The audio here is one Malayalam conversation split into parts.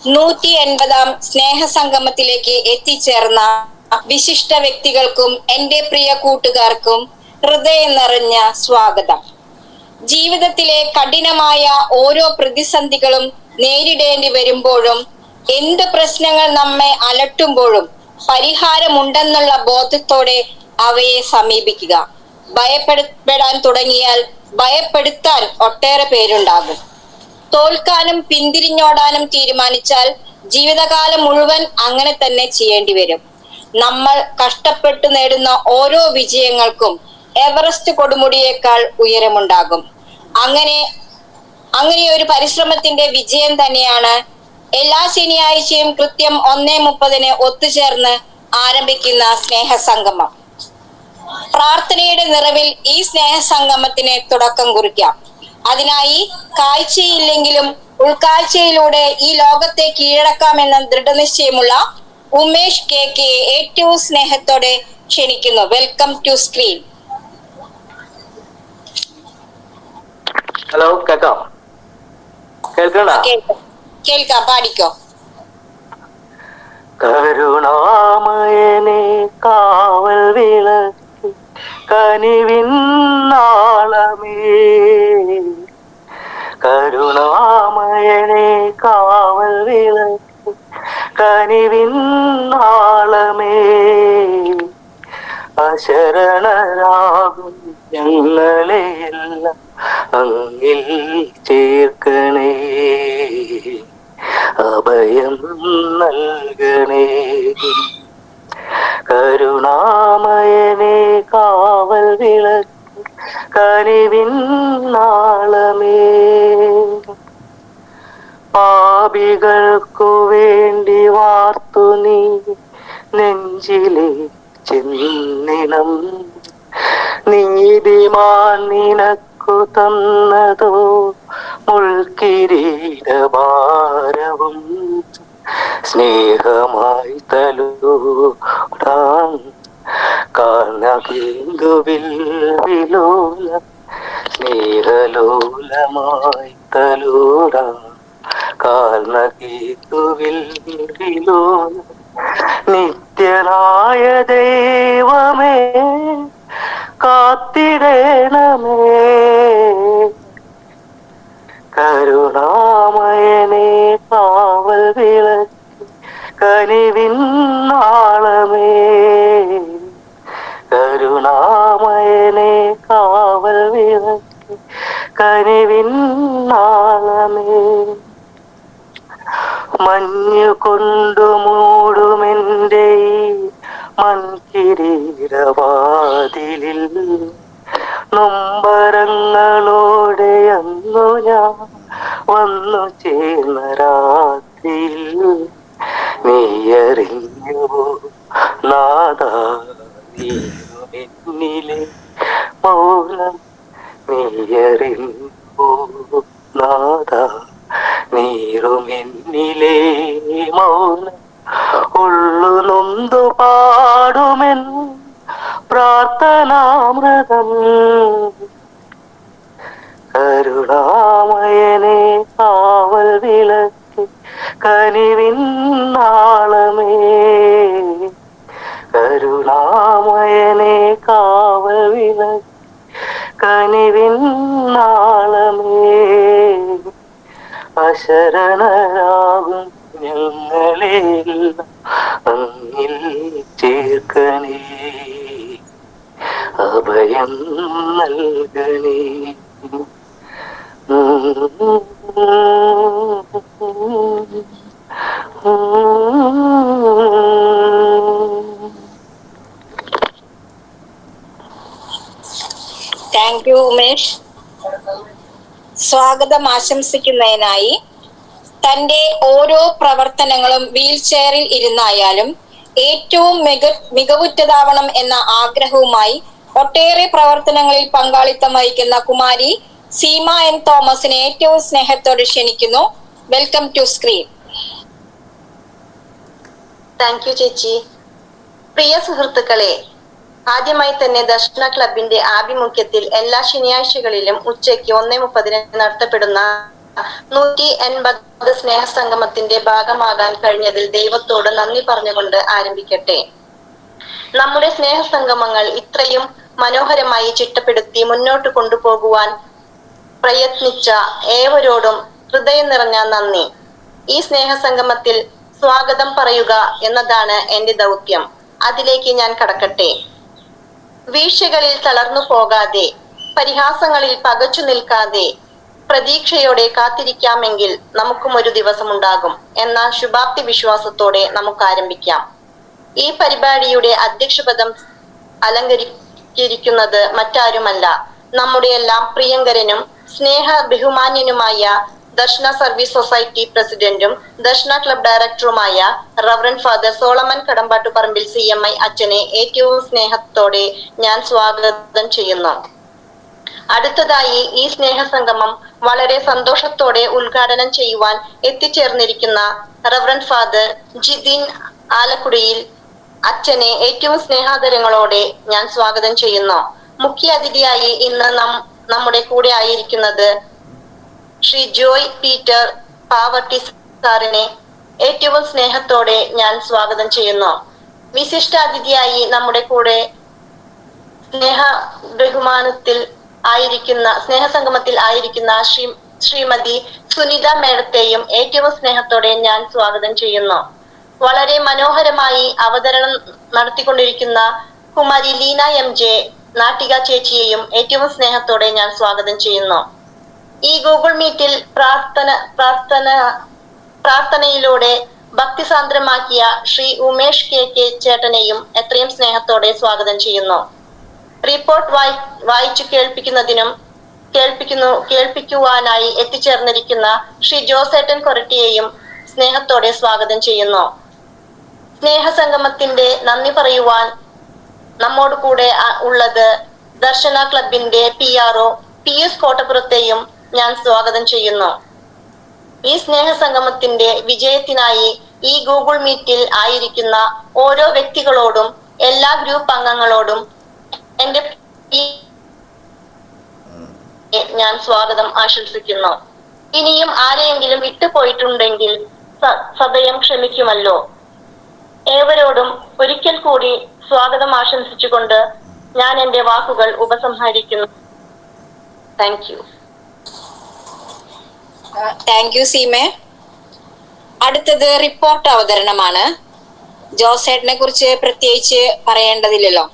180 സ്നേഹസംഗമത്തിലേക്ക് എത്തിച്ചേർന്ന വിശിഷ്ട വ്യക്തികൾക്കും എൻ്റെ പ്രിയ കൂട്ടുകാർക്കും ഹൃദയം നിറഞ്ഞ സ്വാഗതം. ജീവിതത്തിലെ കഠിനമായ ഓരോ പ്രതിസന്ധികളും നേരിടേണ്ടി വരുമ്പോഴും, എന്ത് പ്രശ്നങ്ങൾ നമ്മെ അലട്ടുമ്പോഴും പരിഹാരമുണ്ടെന്നുള്ള ബോധത്തോടെ അവയെ സമീപിക്കുക. ഭയപ്പെടാൻ തുടങ്ങിയാൽ ഭയപ്പെടുത്താൻ ഒട്ടേറെ പേരുണ്ടാകും. തോൽക്കാനും പിന്തിരിഞ്ഞോടാനും തീരുമാനിച്ചാൽ ജീവിതകാലം മുഴുവൻ അങ്ങനെ തന്നെ ചെയ്യേണ്ടി വരും. നമ്മൾ കഷ്ടപ്പെട്ടു നേടുന്ന ഓരോ വിജയങ്ങൾക്കും എവറസ്റ്റ് കൊടുമുടിയേക്കാൾ ഉയരമുണ്ടാകും. അങ്ങനെ ഒരു പരിശ്രമത്തിന്റെ വിജയം തന്നെയാണ് എല്ലാ ശനിയാഴ്ചയും കൃത്യം 1:30 ഒത്തുചേർന്ന് ആരംഭിക്കുന്ന സ്നേഹസംഗമം. പ്രാർത്ഥനയുടെ നിറവിൽ ഈ സ്നേഹസംഗമത്തിന് തുടക്കം കുറിക്കാം. അതിനായി കാഴ്ചയില്ലെങ്കിലും ഉൾക്കാഴ്ചയിലൂടെ ഈ ലോകത്തെ കീഴടക്കാമെന്ന ദൃഢനിശ്ചയമുള്ള ഉമേഷ് KK ഏറ്റവും സ്നേഹത്തോടെ ക്ഷണിക്കുന്നു. Welcome to screen. ഹലോ, കേൾക്കാം? കേൾക്കാം, പാടിക്കോ. കരുണാമയനെ കാവൽ വിളക്ക് കനിവിൻ നാളമേ, കരുണാമയനെ കാവൽ വിളക്ക് കനിവിൻ നാളമേ, അശരണരാകും ഞങ്ങളെയെല്ലാം അങ്ങിൽ ചേർക്കണേ, അഭയം നൽകണേ. കരുണാമയനെ കാവൽ വിളക്ക് കനിവിൻ നാളമേ, പാപികൾക്കു വേണ്ടി വാർത്തു നീ നെഞ്ചിലെ ചെന്നിനം, നീതിമാൻ നിനക്കു തന്നതോ മുൾക്കിരീടഭാരവും, സ്നേഹമായി തലോടാൻ കാനകേന്ദുവിൽ വിലോല, സ്നേഹലോലമായി തലോടാൻ കാനകേന്ദുവിൽ വിലോല. നിത്യനായ ദൈവമേ കാത്തിടേണമേ, കരുണാമയനെ കാവൽ വിളക്ക് കനിവിൻ നാളമേ, കരുണാമയനെ കാവൽ വിളക്ക് കനിവിൻ നാളമേ. മഞ്ഞു കൊണ്ടു മൂടുമെന്റെ മൺകിരീടവാതിലിൽ, നൊമ്പരങ്ങളോടെ അന്നു ഞാൻ വന്നു ചേർന്ന രാത്രിയിൽ, നീയറിഞ്ഞുവോ നാദാ നീയെന്നിലെ മൗനം, നീയറിഞ്ഞുവോ നാദാ നീറുമെന്നിലെ മൗനം, ഉള്ളു നൊന്തു പാടുമെൻ പ്രാർത്ഥനാമൃതം, കരുണാമയനെ കാവൽ വിളക്ക് കനിവിൻ നാളമേ, കരുണാമയനെ കാവൽ വിളക്ക് കനിവിൻ നാളമേ, അശരണരാകും ഞങ്ങളെല്ലാം അങ്ങിൽ ചേർക്കണേ, അഭയം നൽകണേ. Thank you Umesh. സ്വാഗതം ആശംസിക്കുന്നതിനായി തന്റെ ഓരോ പ്രവർത്തനങ്ങളും വീൽ ചെയറിൽ ഇരുന്നായാലും ഏറ്റവും മികവുറ്റതാവണം എന്ന ആഗ്രഹവുമായി ഒട്ടേറെ പ്രവർത്തനങ്ങളിൽ പങ്കാളിത്തം വഹിക്കുന്ന കുമാരി സീമ N തോമസിനെ ഏറ്റവും സ്നേഹത്തോടെ ക്ഷണിക്കുന്നു. Welcome to screen. Thank you ചേച്ചി. പ്രിയ സുഹൃത്തുക്കളെ, ആദ്യമായി തന്നെ ദർശന ക്ലബിന്റെ ആഭിമുഖ്യത്തിൽ എല്ലാ ശനിയാഴ്ചകളിലും ഉച്ചയ്ക്ക് 1:30 നടത്തപ്പെടുന്ന 180 സ്നേഹസംഗമത്തിന്റെ ഭാഗമാകാൻ കഴിഞ്ഞതിൽ ദൈവത്തോട് നന്ദി പറഞ്ഞുകൊണ്ട് ആരംഭിക്കട്ടെ. നമ്മുടെ സ്നേഹസംഗമങ്ങൾ ഇത്രയും മനോഹരമായി ചിട്ടപ്പെടുത്തി മുന്നോട്ട് കൊണ്ടുപോകുവാൻ പ്രയത്നിച്ച ഏവരോടും ഹൃദയം നിറഞ്ഞ നന്ദി. ഈ സ്നേഹസംഗമത്തിൽ സ്വാഗതം പറയുക എന്നതാണ് എന്റെ ദൗത്യം. അതിലേക്ക് ഞാൻ കടക്കട്ടെ. വീഴ്ചകളിൽ തളർന്നു പോകാതെ, പരിഹാസങ്ങളിൽ പകച്ചു നിൽക്കാതെ, പ്രതീക്ഷയോടെ കാത്തിരിക്കാമെങ്കിൽ നമുക്കും ഒരു ദിവസമുണ്ടാകും എന്ന ശുഭാപ്തി വിശ്വാസത്തോടെ നമുക്ക് ആരംഭിക്കാം. ഈ പരിപാടിയുടെ അധ്യക്ഷപദം അലങ്കരിച്ചിരിക്കുന്നത് മറ്റാരുമല്ല, നമ്മുടെ എല്ലാം പ്രിയങ്കരനും സ്നേഹ ബഹുമാന്യനുമായ ദർശന സർവീസ് സൊസൈറ്റി പ്രസിഡന്റും ദർശന ക്ലബ് ഡയറക്ടറുമായ reverend father Solomon Kadambattuparambil CMI അച്ഛനെ ഏറ്റവും സ്നേഹത്തോടെ ഞാൻ സ്വാഗതം ചെയ്യുന്നു. അടുത്തതായി ഈ സ്നേഹസംഗമം വളരെ സന്തോഷത്തോടെ ഉദ്ഘാടനം ചെയ്യുവാൻ എത്തിച്ചേർന്നിരിക്കുന്ന റവറന്റ് ഫാദർ ജിതിൻ ആലക്കുടിയിൽ അച്ഛനെ ഏറ്റവും സ്നേഹാദരങ്ങളോടെ ഞാൻ സ്വാഗതം ചെയ്യുന്നു. മുഖ്യ അതിഥിയായി ഇന്ന് നമ്മുടെ കൂടെ ആയിരിക്കുന്നത് ശ്രീ ജോയ് പീറ്റർ പാവർട്ടി സാറിനെ ഏറ്റവും സ്നേഹത്തോടെ ഞാൻ സ്വാഗതം ചെയ്യുന്നു. വിശിഷ്ട അതിഥിയായി നമ്മുടെ കൂടെ സ്നേഹസംഗമത്തിൽ ആയിരിക്കുന്ന ശ്രീമതി സുനിത മേഡത്തെയും ഏറ്റവും സ്നേഹത്തോടെ ഞാൻ സ്വാഗതം ചെയ്യുന്നു. വളരെ മനോഹരമായി അവതരണം നടത്തിക്കൊണ്ടിരിക്കുന്ന കുമാരി ലീന MJ നാട്ടിക ചേച്ചിയെയും ഏറ്റവും സ്നേഹത്തോടെ ഞാൻ സ്വാഗതം ചെയ്യുന്നു. ഈ ഗൂഗിൾ മീറ്റിൽ പ്രാർത്ഥനയിലൂടെ ഭക്തിസാന്ദ്രമാക്കിയ ശ്രീ ഉമേഷ് KK ചേട്ടനെയും എത്രയും സ്നേഹത്തോടെ സ്വാഗതം ചെയ്യുന്നു. റിപ്പോർട്ട് വായിച്ചു കേൾപ്പിക്കുവാനായി എത്തിച്ചേർന്നിരിക്കുന്ന ശ്രീ ജോസേട്ടൻ കൊരട്ടിയെയും സ്നേഹത്തോടെ സ്വാഗതം ചെയ്യുന്നു. സ്നേഹസംഗമത്തിന്റെ നന്ദി പറയുവാൻ നമ്മോട് കൂടെ ഉള്ളത് ദർശന ക്ലബിന്റെ PRO PS കോട്ടപ്പുറത്തെയും ഞാൻ സ്വാഗതം ചെയ്യുന്നു. ഈ സ്നേഹസംഗമത്തിന്റെ വിജയത്തിനായി ഈ ഗൂഗിൾ മീറ്റിൽ ആയിരിക്കുന്ന ഓരോ വ്യക്തികളോടും എല്ലാ ഗ്രൂപ്പ് അംഗങ്ങളോടും എന്റെ ഞാൻ സ്വാഗതം ആശംസിക്കുന്നു. ഇനിയും ആരെയെങ്കിലും വിട്ടുപോയിട്ടുണ്ടെങ്കിൽ സദയം ക്ഷമിക്കുമല്ലോ. ഏവരോടും ഒരിക്കൽ കൂടി സ്വാഗതം ആശംസിച്ചുകൊണ്ട് ഞാൻ എന്റെ വാക്കുകൾ ഉപസംഹരിക്കുന്നു. Thank you സീമേ. അടുത്തത് റിപ്പോർട്ട് അവതരണമാണ്. ജോസേട്ടനെ കുറിച്ച് പ്രത്യേകിച്ച് പറയേണ്ടതില്ലല്ലോ.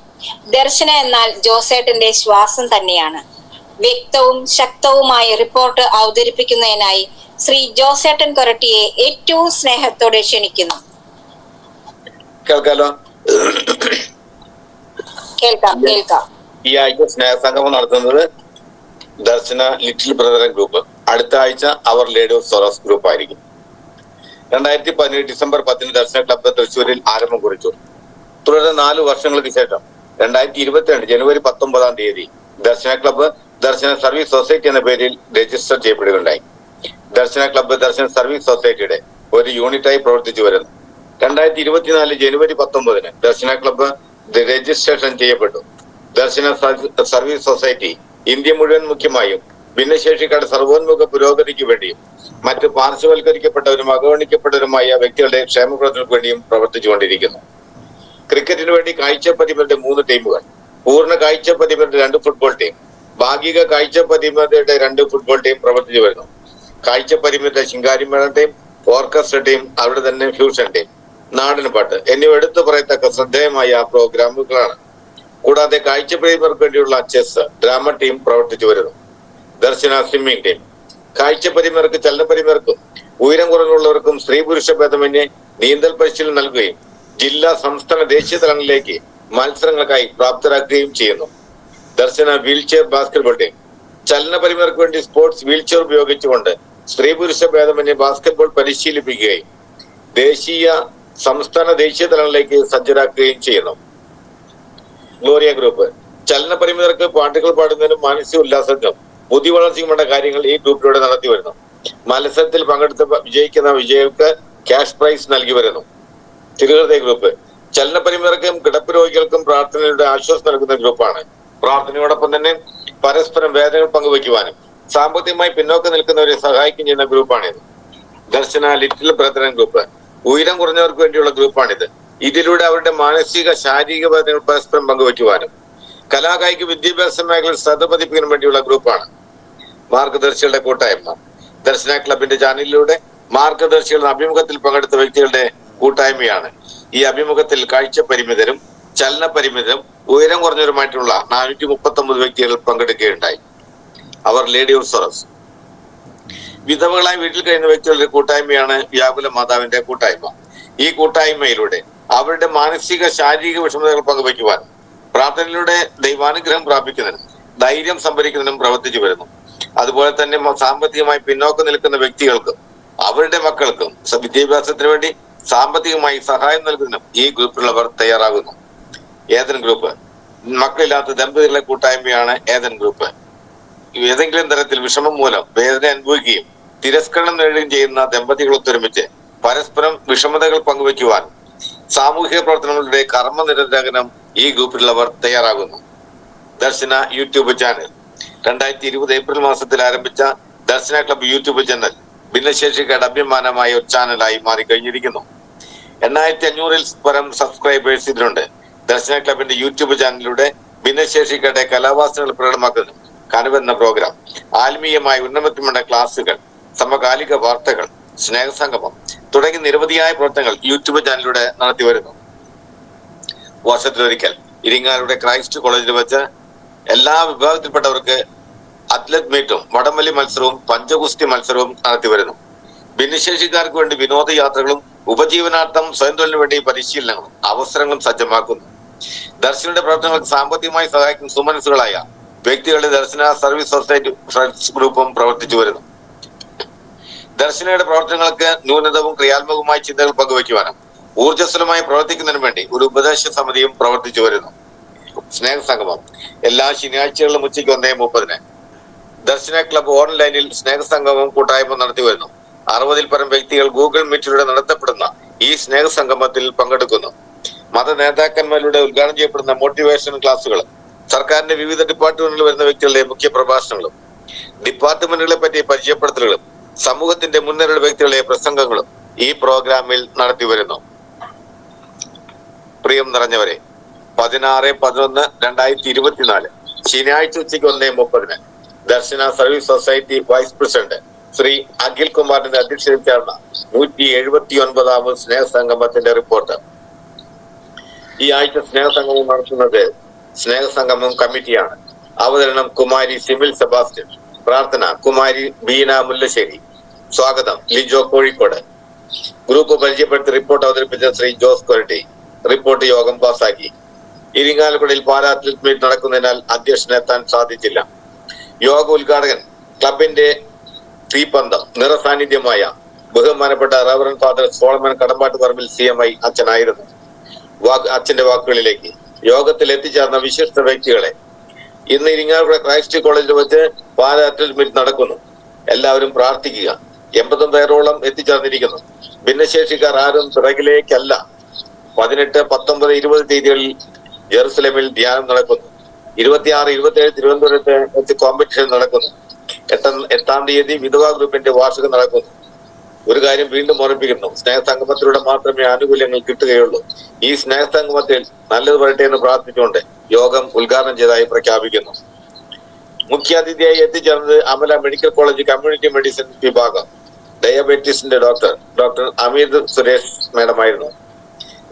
ദർശന എന്നാൽ ജോസേട്ടന്റെ ശ്വാസം തന്നെയാണ്. വ്യക്തവും ശക്തവുമായ റിപ്പോർട്ട് അവതരിപ്പിക്കുന്നതിനായി ശ്രീ ജോസേട്ടൻ കൊരട്ടിയെ ഏറ്റവും സ്നേഹത്തോടെ ക്ഷണിക്കുന്നു. കേൾക്കാലോ? കേൾക്കാം. ഈ ആഴ്ച സ്നേഹസംഗമം നടത്തുന്നത് ദർശന ലിറ്റിൽ ബ്രദർ ഗ്രൂപ്പ്. അടുത്ത ആഴ്ച അവർ ലേഡി ഓഫ് സോറസ് ഗ്രൂപ്പ് ആയിരിക്കും. 2017 ഡിസംബർ 10 ദർശന ക്ലബ്ബ് തൃശ്ശൂരിൽ ആരംഭം കുറിച്ചു. തുടർന്ന് 4 വർഷങ്ങൾക്ക് ശേഷം 2022 ജനുവരി 19 ദർശന ക്ലബ്ബ് ദർശന സർവീസ് സൊസൈറ്റി എന്ന പേരിൽ രജിസ്റ്റർ ചെയ്യപ്പെടുകയുണ്ടായി. ദർശന ക്ലബ്ബ് ദർശന സർവീസ് സൊസൈറ്റിയുടെ ഒരു യൂണിറ്റായി പ്രവർത്തിച്ചു വരുന്നു. 2024 ജനുവരി 19 ദർശന ക്ലബ്ബ് രജിസ്ട്രേഷൻ ചെയ്യപ്പെട്ടു. ദർശന സർവീസ് സൊസൈറ്റി ഇന്ത്യ മുഴുവൻ മുഖ്യമായും ഭിന്നശേഷിക്കാരുടെ സർവോന്മുഖ പുരോഗതിക്ക് വേണ്ടിയും മറ്റ് പാർശ്വവൽക്കരിക്കപ്പെട്ടവരും അവഗണിക്കപ്പെട്ടവരുമായ വ്യക്തികളുടെ ക്ഷേമപ്രവർത്തനങ്ങൾക്ക് വേണ്ടിയും പ്രവർത്തിച്ചുകൊണ്ടിരിക്കുന്നു. ക്രിക്കറ്റിന് വേണ്ടി കാഴ്ചപരിമിതരുടെ 3 ടീമുകൾ, പൂർണ്ണ കാഴ്ചപരിമിതരുടെ 2 ഫുട്ബോൾ ടീം, ഭാഗിക കാഴ്ചപരിമിതരുടെ 2 ഫുട്ബോൾ ടീം പ്രവർത്തിച്ചു വരുന്നു. കാഴ്ചപരിമിതരുടെ ശിങ്കാരിമേള ടീം, ഓർക്കസ്ട്ര ടീം, അവിടെ തന്നെ ഫ്യൂഷൻ ടീം, നാടൻപാട്ട് എന്നിവ എടുത്തു പറയത്തക്ക ശ്രദ്ധേയമായ പ്രോഗ്രാമുകളാണ്. കൂടാതെ കാഴ്ചപരിമിതർക്ക് വേണ്ടിയുള്ള ചെസ്, ഡ്രാമ ടീം പ്രവർത്തിച്ചു വരുന്നു. ദർശന സ്വിമ്മിംഗ് ടീം കാഴ്ചപരിമിതർക്ക്, ചലനപരിമിതർക്കും ഉയരം കുറഞ്ഞുള്ളവർക്കും സ്ത്രീ പുരുഷ ഭേദമന്യേ നീന്തൽ പരിശീലനം നൽകുകയും ജില്ലാ, സംസ്ഥാന, ദേശീയ തലങ്ങളിലേക്ക് മത്സരങ്ങൾക്കായി പ്രാപ്തരാക്കുകയും ചെയ്യുന്നു. ദർശന വീൽചെയർ ബാസ്കറ്റ്ബോൾ ടീം ചലനപരിമിതർക്ക് വേണ്ടി സ്പോർട്സ് വീൽചെയർ ഉപയോഗിച്ചുകൊണ്ട് സ്ത്രീ പുരുഷ ഭേദമന്യേ ബാസ്കറ്റ്ബോൾ പരിശീലിപ്പിക്കുകയും ദേശീയ, സംസ്ഥാന, ദേശീയ തലങ്ങളിലേക്ക് സജ്ജരാക്കുകയും ചെയ്യുന്നു. ഗ്ലോറിയ ഗ്രൂപ്പ് ചലനപരിമിതർക്ക് പാട്ടുകൾ പാടുന്നതിനും മാനസിക ഉല്ലാസത്തിനും ബുദ്ധി വളർച്ചയും വേണ്ട കാര്യങ്ങൾ ഈ ഗ്രൂപ്പിലൂടെ നടത്തി വരുന്നു. മത്സരത്തിൽ പങ്കെടുത്ത് വിജയിക്കുന്ന വിജയികൾക്ക് ക്യാഷ് പ്രൈസ് നൽകി വരുന്നു. തിരുഹൃദയ ഗ്രൂപ്പ് ചലനപരിമിതർക്കും കിടപ്പ് രോഗികൾക്കും പ്രാർത്ഥനയുടെ ആശ്വാസം നൽകുന്ന ഗ്രൂപ്പാണ്. പ്രാർത്ഥനയോടൊപ്പം തന്നെ പരസ്പരം വേദനകൾ പങ്കുവയ്ക്കുവാനും സാമ്പത്തികമായി പിന്നോക്കം നിൽക്കുന്നവരെ സഹായിക്കുകയും ചെയ്യുന്ന ഗ്രൂപ്പാണിത്. ദർശന ലിറ്റിൽ ബ്രദറൻ ഗ്രൂപ്പ് ഉയരം കുറഞ്ഞവർക്ക് വേണ്ടിയുള്ള ഗ്രൂപ്പാണിത്. ഇതിലൂടെ അവരുടെ മാനസിക ശാരീരിക ബന്ധങ്ങൾ പരസ്പരം പങ്കുവയ്ക്കുവാനും കലാകായിക വിദ്യാഭ്യാസ മേഖലയിൽ ശ്രദ്ധ പതിപ്പിക്കാനും വേണ്ടിയുള്ള ഗ്രൂപ്പാണ് മാർഗദർശികളുടെ കൂട്ടായ്മ. ദർശന ക്ലബിന്റെ ചാനലിലൂടെ മാർഗദർശികളുടെ അഭിമുഖത്തിൽ പങ്കെടുത്ത വ്യക്തികളുടെ കൂട്ടായ്മയാണ്. ഈ അഭിമുഖത്തിൽ കാഴ്ച പരിമിതരും ചലന പരിമിതരും ഉയരം കുറഞ്ഞവരുമായിട്ടുള്ള 439 വ്യക്തികൾ പങ്കെടുക്കുകയുണ്ടായി. അവർ ലേഡി ഓഫ് സൊറസ്. വിധവകളായി വീട്ടിൽ കഴിയുന്ന വ്യക്തികളുടെ കൂട്ടായ്മയാണ് വ്യാകുല മാതാവിന്റെ കൂട്ടായ്മ. ഈ കൂട്ടായ്മയിലൂടെ അവരുടെ മാനസിക ശാരീരിക വിഷമതകൾ പങ്കുവയ്ക്കുവാനും പ്രാർത്ഥനയിലൂടെ ദൈവാനുഗ്രഹം പ്രാപിക്കുന്നതിനും ധൈര്യം സംഭരിക്കുന്നതിനും പ്രവർത്തിച്ചു വരുന്നു. അതുപോലെ തന്നെ സാമ്പത്തികമായി പിന്നോക്കം നിൽക്കുന്ന വ്യക്തികൾക്കും അവരുടെ മക്കൾക്കും വിദ്യാഭ്യാസത്തിന് വേണ്ടി സാമ്പത്തികമായി സഹായം നൽകുന്നതിനും ഈ ഗ്രൂപ്പിലുള്ളവർ തയ്യാറാകുന്നു. ഏദൻ ഗ്രൂപ്പ് മക്കളില്ലാത്ത ദമ്പതികളുടെ കൂട്ടായ്മയാണ് ഏദൻ ഗ്രൂപ്പ്. ഏതെങ്കിലും തരത്തിൽ വിഷമം മൂലം വേദന അനുഭവിക്കുകയും തിരസ്കരണം നേടുകയും ചെയ്യുന്ന ദമ്പതികൾ ഒത്തൊരുമിച്ച് പരസ്പരം വിഷമതകൾ പങ്കുവയ്ക്കുവാൻ സാമൂഹിക പ്രവർത്തനങ്ങളുടെ കർമ്മനിരതനം ഈ ഗ്രൂപ്പിലുള്ളവർ തയ്യാറാകുന്നു. ദർശന യൂട്യൂബ് ചാനൽ 2020 ഏപ്രിൽ മാസത്തിൽ ആരംഭിച്ച ദർശന ക്ലബ് യൂട്യൂബ് ചാനൽ ഭിന്നശേഷിക്കാരുടെ അഭിമാനമായ ഒരു ചാനലായി മാറിക്കഴിഞ്ഞിരിക്കുന്നു. 8500-ൽ പരം സബ്സ്ക്രൈബേഴ്സ് ഇതിലുണ്ട്. ദർശന ക്ലബിന്റെ യൂട്യൂബ് ചാനലിലൂടെ ഭിന്നശേഷിക്കാരുടെ കലാവാസനകൾ പ്രകടമാക്കുന്ന കനവെന്ന പ്രോഗ്രാം, ആത്മീയമായ ഉന്നമനത്തിനുള്ള ക്ലാസുകൾ, സമകാലിക വാർത്തകൾ, സ്നേഹസംഗമം തുടങ്ങി നിരവധിയായ പ്രവർത്തനങ്ങൾ യൂട്യൂബ് ചാനലിലൂടെ നടത്തി വരുന്നു. വർഷത്തിലൊരിക്കൽ ഇരിങ്ങാലൂടെ ക്രൈസ്റ്റ് കോളേജിൽ വെച്ച് എല്ലാ വിഭാഗത്തിൽപ്പെട്ടവർക്ക് അത്ലറ്റ് മീറ്റും വടംവലി മത്സരവും പഞ്ചഗുസ്തി മത്സരവും നടത്തി വരുന്നു. ഭിന്നശേഷിക്കാർക്ക് വേണ്ടി വിനോദയാത്രകളും ഉപജീവനാർത്ഥം സ്വയം തൊഴിലിനു വേണ്ടി പരിശീലനങ്ങളും അവസരങ്ങളും സജ്ജമാക്കുന്നു. ദർശനയുടെ പ്രവർത്തനങ്ങൾക്ക് സാമ്പത്തികമായി സഹായിക്കുന്ന സുമനസ്സുകളായ വ്യക്തികളുടെ ദർശന സർവീസ് സൊസൈറ്റി ഫ്രണ്ട്സ് ഗ്രൂപ്പും പ്രവർത്തിച്ചു വരുന്നു. ദർശനയുടെ പ്രവർത്തനങ്ങൾക്ക് ന്യൂനതവും ക്രിയാത്മകവുമായ ചിന്തകൾ പങ്കുവയ്ക്കുവാനും ഊർജ്ജസ്വലമായി പ്രവർത്തിക്കുന്നതിനു വേണ്ടി ഒരു ഉപദേശ സമിതിയും പ്രവർത്തിച്ചു വരുന്നു. സ്നേഹസംഗമം എല്ലാ ശനിയാഴ്ചകളിലും ഉച്ചയ്ക്ക് 1:30 ദർശന ക്ലബ് ഓൺലൈനിൽ സ്നേഹസംഗമം കൂട്ടായ്മ നടത്തി വരുന്നു. 60-ൽ പരം വ്യക്തികൾ ഗൂഗിൾ മീറ്റിലൂടെ നടത്തപ്പെടുന്ന ഈ സ്നേഹസംഗമത്തിൽ പങ്കെടുക്കുന്നു. മത നേതാക്കന്മാരിലൂടെ ഉദ്ഘാടനം ചെയ്യപ്പെടുന്ന മോട്ടിവേഷൻ ക്ലാസുകളും സർക്കാരിന്റെ വിവിധ ഡിപ്പാർട്ട്മെന്റുകളിൽ വരുന്ന വ്യക്തികളുടെ മുഖ്യ പ്രഭാഷണങ്ങളും ഡിപ്പാർട്ട്മെന്റുകളെ പറ്റി പരിചയപ്പെടുത്തലുകളും സമൂഹത്തിന്റെ മുൻനിരയുള്ള വ്യക്തികളുടെ പ്രസംഗങ്ങളും ഈ പ്രോഗ്രാമിൽ നടത്തി വരുന്നു. പ്രിയം നിറഞ്ഞവരെ, 16/11/2024 ശനിയാഴ്ച ഉച്ചയ്ക്ക് 1:30 Darshana service society vice president Shri Akhil കുമാറിന്റെ അധ്യക്ഷതയിൽ ചേർന്ന 179ാമത് സ്നേഹസംഗമത്തിന്റെ റിപ്പോർട്ട്. ഈ ആഴ്ച സ്നേഹസംഗമം നടത്തുന്നത് സ്നേഹസംഗമം കമ്മിറ്റിയാണ്. അവതരണം കുമാരി സിമിൽ സെബാസ്റ്റ്യൻ. പ്രാർത്ഥന കുമാരി ബീന മുല്ലശ്ശേരി. സ്വാഗതം ലിജോ കോഴിക്കോട്. ഗ്രൂപ്പ് പരിചയപ്പെടുത്തി റിപ്പോർട്ട് അവതരിപ്പിച്ച ശ്രീ ജോസ് കൊരട്ടി. റിപ്പോർട്ട് യോഗം പാസാക്കി. ഇരിങ്ങാലക്കുടയിൽ പാരാ അത്ലറ്റ് മീറ്റ് നടക്കുന്നതിനാൽ അധ്യക്ഷനെത്താൻ സാധിച്ചില്ല. യോഗ ഉദ്ഘാടകൻ ക്ലബിന്റെ തീപന്തം നിറസാന്നിധ്യമായ ബഹുമാനപ്പെട്ട റവറൻ ഫാദർ സോളമൻ കടമ്പാട്ട് പറമ്പിൽ CMI അച്ഛനായിരുന്നു. അച്ഛന്റെ വാക്കുകളിലേക്ക് യോഗത്തിൽ എത്തിച്ചേർന്ന വിശിഷ്ട വ്യക്തികളെ, ഇന്ന് ഇരിങ്ങാലക്കുട ക്രൈസ്റ്റ് കോളേജിൽ വെച്ച് പാരാ അത്ലറ്റ് മീറ്റ് നടക്കുന്നു. എല്ലാവരും പ്രാർത്ഥിക്കുക. 80 പേരോളം എത്തിച്ചേർന്നിരിക്കുന്നു. ഭിന്നശേഷിക്കാർ ആരും പിറകിലേക്കല്ല. 18, 19, 20 തീയതികളിൽ ജെറുസലേമിൽ ധ്യാനം നടക്കുന്നു. 26, 27 തിരുവനന്തപുരത്ത് വെച്ച് കോമ്പറ്റീഷൻ നടക്കുന്നു. 8-ാം തീയതി വിധവാ ഗ്രൂപ്പിന്റെ വാർഷികം നടക്കുന്നു. ഒരു കാര്യം വീണ്ടും ഓർമ്മിപ്പിക്കുന്നു, സ്നേഹസംഗമത്തിലൂടെ മാത്രമേ ആനുകൂല്യങ്ങൾ കിട്ടുകയുള്ളൂ. ഈ സ്നേഹസംഗമത്തിൽ നല്ലത് വരട്ടെ എന്ന് പ്രാർത്ഥിച്ചുകൊണ്ട് യോഗം ഉദ്ഘാടനം ചെയ്തതായി പ്രഖ്യാപിക്കുന്നു. മുഖ്യാതിഥിയായി എത്തിച്ചേർന്നത് Amala medical college community medicine വിഭാഗം ഡയബറ്റീസിന്റെ ഡോക്ടർ അമീർ സുരേഷ് മേഡമായിരുന്നു.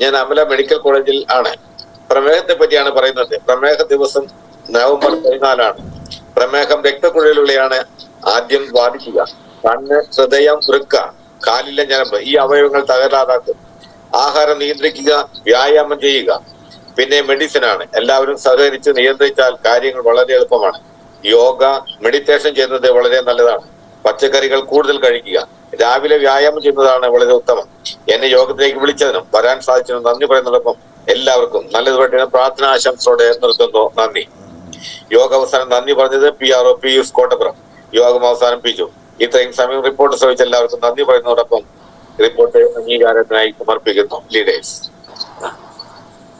ഞാൻ അമല മെഡിക്കൽ കോളേജിൽ ആണ്. പ്രമേഹത്തെ പറ്റിയാണ് പറയുന്നത്. പ്രമേഹ ദിവസം നവംബർ 14 പ്രമേഹം രക്തക്കുഴലുകളെയാണ് ആദ്യം ബാധിക്കുക. കണ്ണ്, ഹൃദയം, വൃക്ക, കാലിലെ ഞരമ്പ് ഈ അവയവങ്ങൾ തകരാറാക്കും. ആഹാരം നിയന്ത്രിക്കുക, വ്യായാമം ചെയ്യുക, പിന്നെ മെഡിസിൻ ആണ്. എല്ലാവരും സഹകരിച്ച് നിയന്ത്രിച്ചാൽ കാര്യങ്ങൾ വളരെ എളുപ്പമാണ്. യോഗ, മെഡിറ്റേഷൻ ചെയ്യുന്നത് വളരെ നല്ലതാണ്. പച്ചക്കറികൾ കൂടുതൽ കഴിക്കുക, രാവിലെ വ്യായാമം ചെയ്യുന്നതാണ് വളരെ ഉത്തമം. എന്നെ യോഗത്തിലേക്ക് വിളിച്ചതിനും വരാൻ സാധിച്ചതിനും നന്ദി പറയുന്നതോടൊപ്പം എല്ലാവർക്കും നല്ലതുപോലെ പ്രാർത്ഥന ആശംസയോടെ നിർത്തുന്നു. നന്ദി. യോഗ അവസാനം നന്ദി പറഞ്ഞത് PRO പീയൂഷ് കോട്ടപ്പുറം. യോഗം അവസാനിപ്പിച്ചു. ഇത്രയും സമയം റിപ്പോർട്ട് ശ്രമിച്ച എല്ലാവർക്കും നന്ദി പറയുന്നതോടൊപ്പം റിപ്പോർട്ട് അംഗീകാരത്തിനായി സമർപ്പിക്കുന്നു. ലീഡേഴ്സ്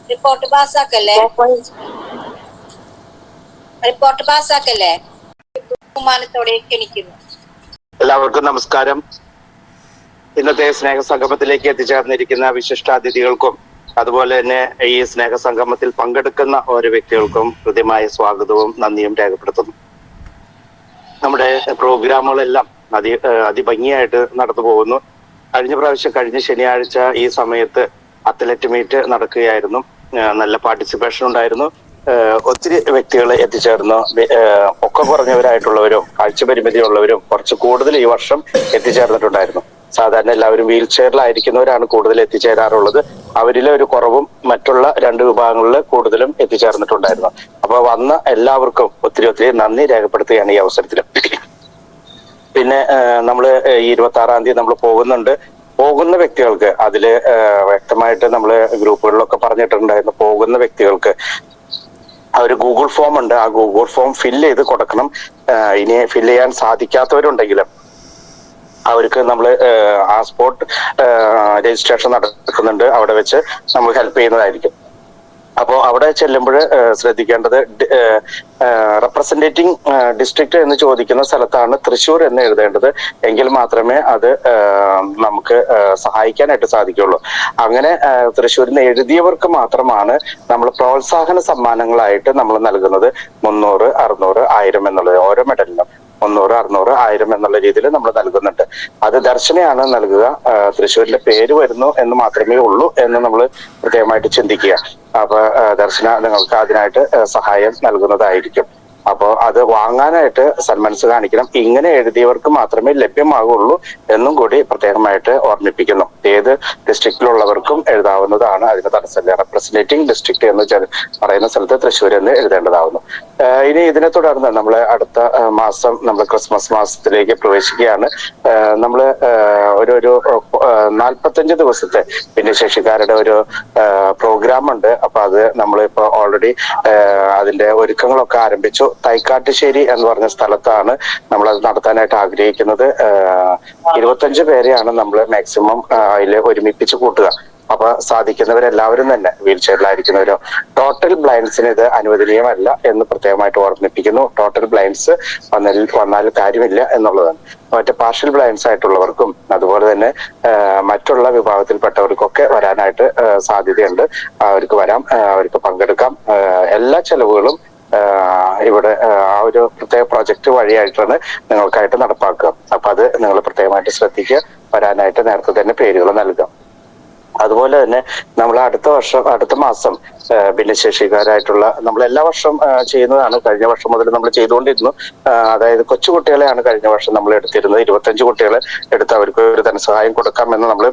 റിപ്പോർട്ട് പാസ്സാക്കല്ലേ? ബഹുമാനത്തോടെ ക്ഷണിക്കുന്നു. എല്ലാവർക്കും നമസ്കാരം. ഇന്നത്തെ സ്നേഹസംഗമത്തിലേക്ക് എത്തിച്ചേർന്നിരിക്കുന്ന വിശിഷ്ടാതിഥികൾക്കും അതുപോലെ തന്നെ ഈ സ്നേഹസംഗമത്തിൽ പങ്കെടുക്കുന്ന ഓരോ വ്യക്തികൾക്കും ഹൃദ്യമായ സ്വാഗതവും നന്ദിയും രേഖപ്പെടുത്തുന്നു. നമ്മുടെ പ്രോഗ്രാമുകളെല്ലാം അതിഭംഗിയായിട്ട് നടന്നു പോകുന്നു. കഴിഞ്ഞ ശനിയാഴ്ച ഈ സമയത്ത് അത്ലറ്റ് മീറ്റ് നടക്കുകയായിരുന്നു. നല്ല പാർട്ടിസിപ്പേഷൻ ഉണ്ടായിരുന്നു. ഒത്തിരി വ്യക്തികൾ എത്തിച്ചേർന്നു. ഒക്കെ കുറഞ്ഞവരായിട്ടുള്ളവരും കാഴ്ചപരിമിതി ഉള്ളവരും കുറച്ച് കൂടുതൽ ഈ വർഷം എത്തിച്ചേർന്നിട്ടുണ്ടായിരുന്നു. സാധാരണ എല്ലാവരും വീൽ ചെയറിലായിരിക്കുന്നവരാണ് കൂടുതൽ എത്തിച്ചേരാറുള്ളത്. അവരിലെ ഒരു കുറവും മറ്റുള്ള 2 വിഭാഗങ്ങളിൽ കൂടുതലും എത്തിച്ചേർന്നിട്ടുണ്ടായിരുന്നു. അപ്പൊ വന്ന എല്ലാവർക്കും ഒത്തിരി നന്ദി രേഖപ്പെടുത്തുകയാണ് ഈ അവസരത്തിൽ. പിന്നെ നമ്മള് 26-ാം തീയതി നമ്മൾ പോകുന്ന വ്യക്തികൾക്ക് അതില് വ്യക്തമായിട്ട് നമ്മള് ഗ്രൂപ്പുകളിലൊക്കെ പറഞ്ഞിട്ടുണ്ടായിരുന്നു. പോകുന്ന വ്യക്തികൾക്ക് ഒരു ഗൂഗിൾ ഫോം ഉണ്ട്. ആ ഗൂഗിൾ ഫോം ഫില്ല് ചെയ്ത് കൊടുക്കണം. ഇനി ഫില്ല് ചെയ്യാൻ സാധിക്കാത്തവരുണ്ടെങ്കിലും അവർക്ക് നമ്മൾ ആ സ്പോട്ട് രജിസ്ട്രേഷൻ നടക്കുന്നുണ്ട്. അവിടെ വെച്ച് നമ്മൾ ഹെൽപ്പ് ചെയ്യുന്നതായിരിക്കും. അപ്പോൾ അവിടെ ചെല്ലുമ്പോൾ ശ്രദ്ധിക്കേണ്ടത് റെപ്രസെന്റേറ്റിംഗ് ഡിസ്ട്രിക്ട് എന്ന് ചോദിക്കുന്ന സ്ഥലത്താണ് തൃശ്ശൂർ എന്ന് എഴുതേണ്ടത്. എങ്കിൽ മാത്രമേ അത് നമുക്ക് സഹായിക്കാനായിട്ട് സാധിക്കുള്ളൂ. അങ്ങനെ തൃശ്ശൂരിൽ നിന്ന് എഴുതിയവർക്ക് മാത്രമാണ് നമ്മൾ പ്രോത്സാഹന സമ്മാനങ്ങളായിട്ട് നമ്മൾ നൽകുന്നത് 300, 600, 1000 എന്നുള്ളത്. ഓരോ മെഡലിനും 300, 600, 1000 എന്നുള്ള രീതിയിൽ നമ്മൾ നൽകുന്നുണ്ട്. അത് ദർശനയാണ് നൽകുക. തൃശ്ശൂരിന്റെ പേര് വരുന്നു എന്ന് മാത്രമേ ഉള്ളൂ എന്ന് നമ്മൾ പ്രത്യേകമായിട്ട് ചിന്തിക്കുക. അപ്പൊ ദർശന നിങ്ങൾക്ക് അതിനായിട്ട് സഹായം നൽകുന്നതായിരിക്കും. അപ്പോൾ അത് വാങ്ങാനായിട്ട് സന്മനസ് കാണിക്കണം. ഇങ്ങനെ എഴുതിയവർക്ക് മാത്രമേ ലഭ്യമാകുള്ളൂ എന്നും കൂടി പ്രത്യേകമായിട്ട് ഓർമ്മിപ്പിക്കുന്നു. ഏത് ഡിസ്ട്രിക്റ്റിലുള്ളവർക്കും എഴുതാവുന്നതാണ്. അതിന് തടസ്സമില്ല. റെപ്രസെന്റേറ്റിംഗ് ഡിസ്ട്രിക്ട് എന്ന് പറയുന്ന സ്ഥലത്ത് തൃശ്ശൂർ എന്ന് എഴുതേണ്ടതാവുന്നു. ഇനി ഇതിനെ തുടർന്ന് നമ്മൾ അടുത്ത മാസം നമ്മൾ ക്രിസ്മസ് മാസത്തിലേക്ക് പ്രവേശിക്കുകയാണ്. നമ്മൾ ഒരു 45 ദിവസത്തെ ഭിന്നശേഷിക്കാരുടെ ഒരു പ്രോഗ്രാം ഉണ്ട്. അപ്പൊ അത് നമ്മളിപ്പോ ഓൾറെഡി അതിന്റെ ഒരുക്കങ്ങളൊക്കെ ആരംഭിച്ചു. തൈക്കാട്ടുശ്ശേരി എന്ന് പറഞ്ഞ സ്ഥലത്താണ് നമ്മളത് നടത്താനായിട്ട് ആഗ്രഹിക്കുന്നത്. 25 പേരെയാണ് നമ്മൾ മാക്സിമം അതിൽ ഒരുമിപ്പിച്ച് കൂട്ടുക. അപ്പൊ സാധിക്കുന്നവരെല്ലാവരും തന്നെ വീൽ ചെയറിലായിരിക്കുന്നവരോ ടോട്ടൽ ബ്ലൈൻഡ്സിന് ഇത് അനുവദനീയമല്ല എന്ന് പ്രത്യേകമായിട്ട് ഓർമ്മിപ്പിക്കുന്നു. ടോട്ടൽ ബ്ലൈൻഡ്സ് വന്നാൽ കാര്യമില്ല എന്നുള്ളതാണ്. മറ്റേ പാർഷ്യൽ ബ്ലൈൻഡ്സ് ആയിട്ടുള്ളവർക്കും അതുപോലെ തന്നെ മറ്റുള്ള വിഭാഗത്തിൽപ്പെട്ടവർക്കൊക്കെ വരാനായിട്ട് സാധ്യതയുണ്ട്. അവർക്ക് വരാം, അവർക്ക് പങ്കെടുക്കാം. എല്ലാ ചെലവുകളും ഇവിടെ ആ ഒരു പ്രത്യേക പ്രൊജക്ട് വഴിയായിട്ടാണ് നിങ്ങൾക്കായിട്ട് നടപ്പാക്കുക. അപ്പൊ അത് നിങ്ങൾ പ്രത്യേകമായിട്ട് ശ്രദ്ധിക്കുക. വരാനായിട്ട് നേരത്തെ തന്നെ പേരുകൾ നൽകാം. അതുപോലെ തന്നെ നമ്മൾ അടുത്ത മാസം ഭിന്നശേഷിക്കാരായിട്ടുള്ള നമ്മൾ എല്ലാ വർഷം ചെയ്യുന്നതാണ്. കഴിഞ്ഞ വർഷം മുതൽ നമ്മൾ ചെയ്തുകൊണ്ടിരുന്നു. അതായത് കൊച്ചുകുട്ടികളെയാണ് കഴിഞ്ഞ വർഷം നമ്മൾ എടുത്തിരുന്നത്. 25 കുട്ടികളെ എടുത്ത് അവർക്ക് ഒരു ധനസഹായം കൊടുക്കാമെന്ന് നമ്മൾ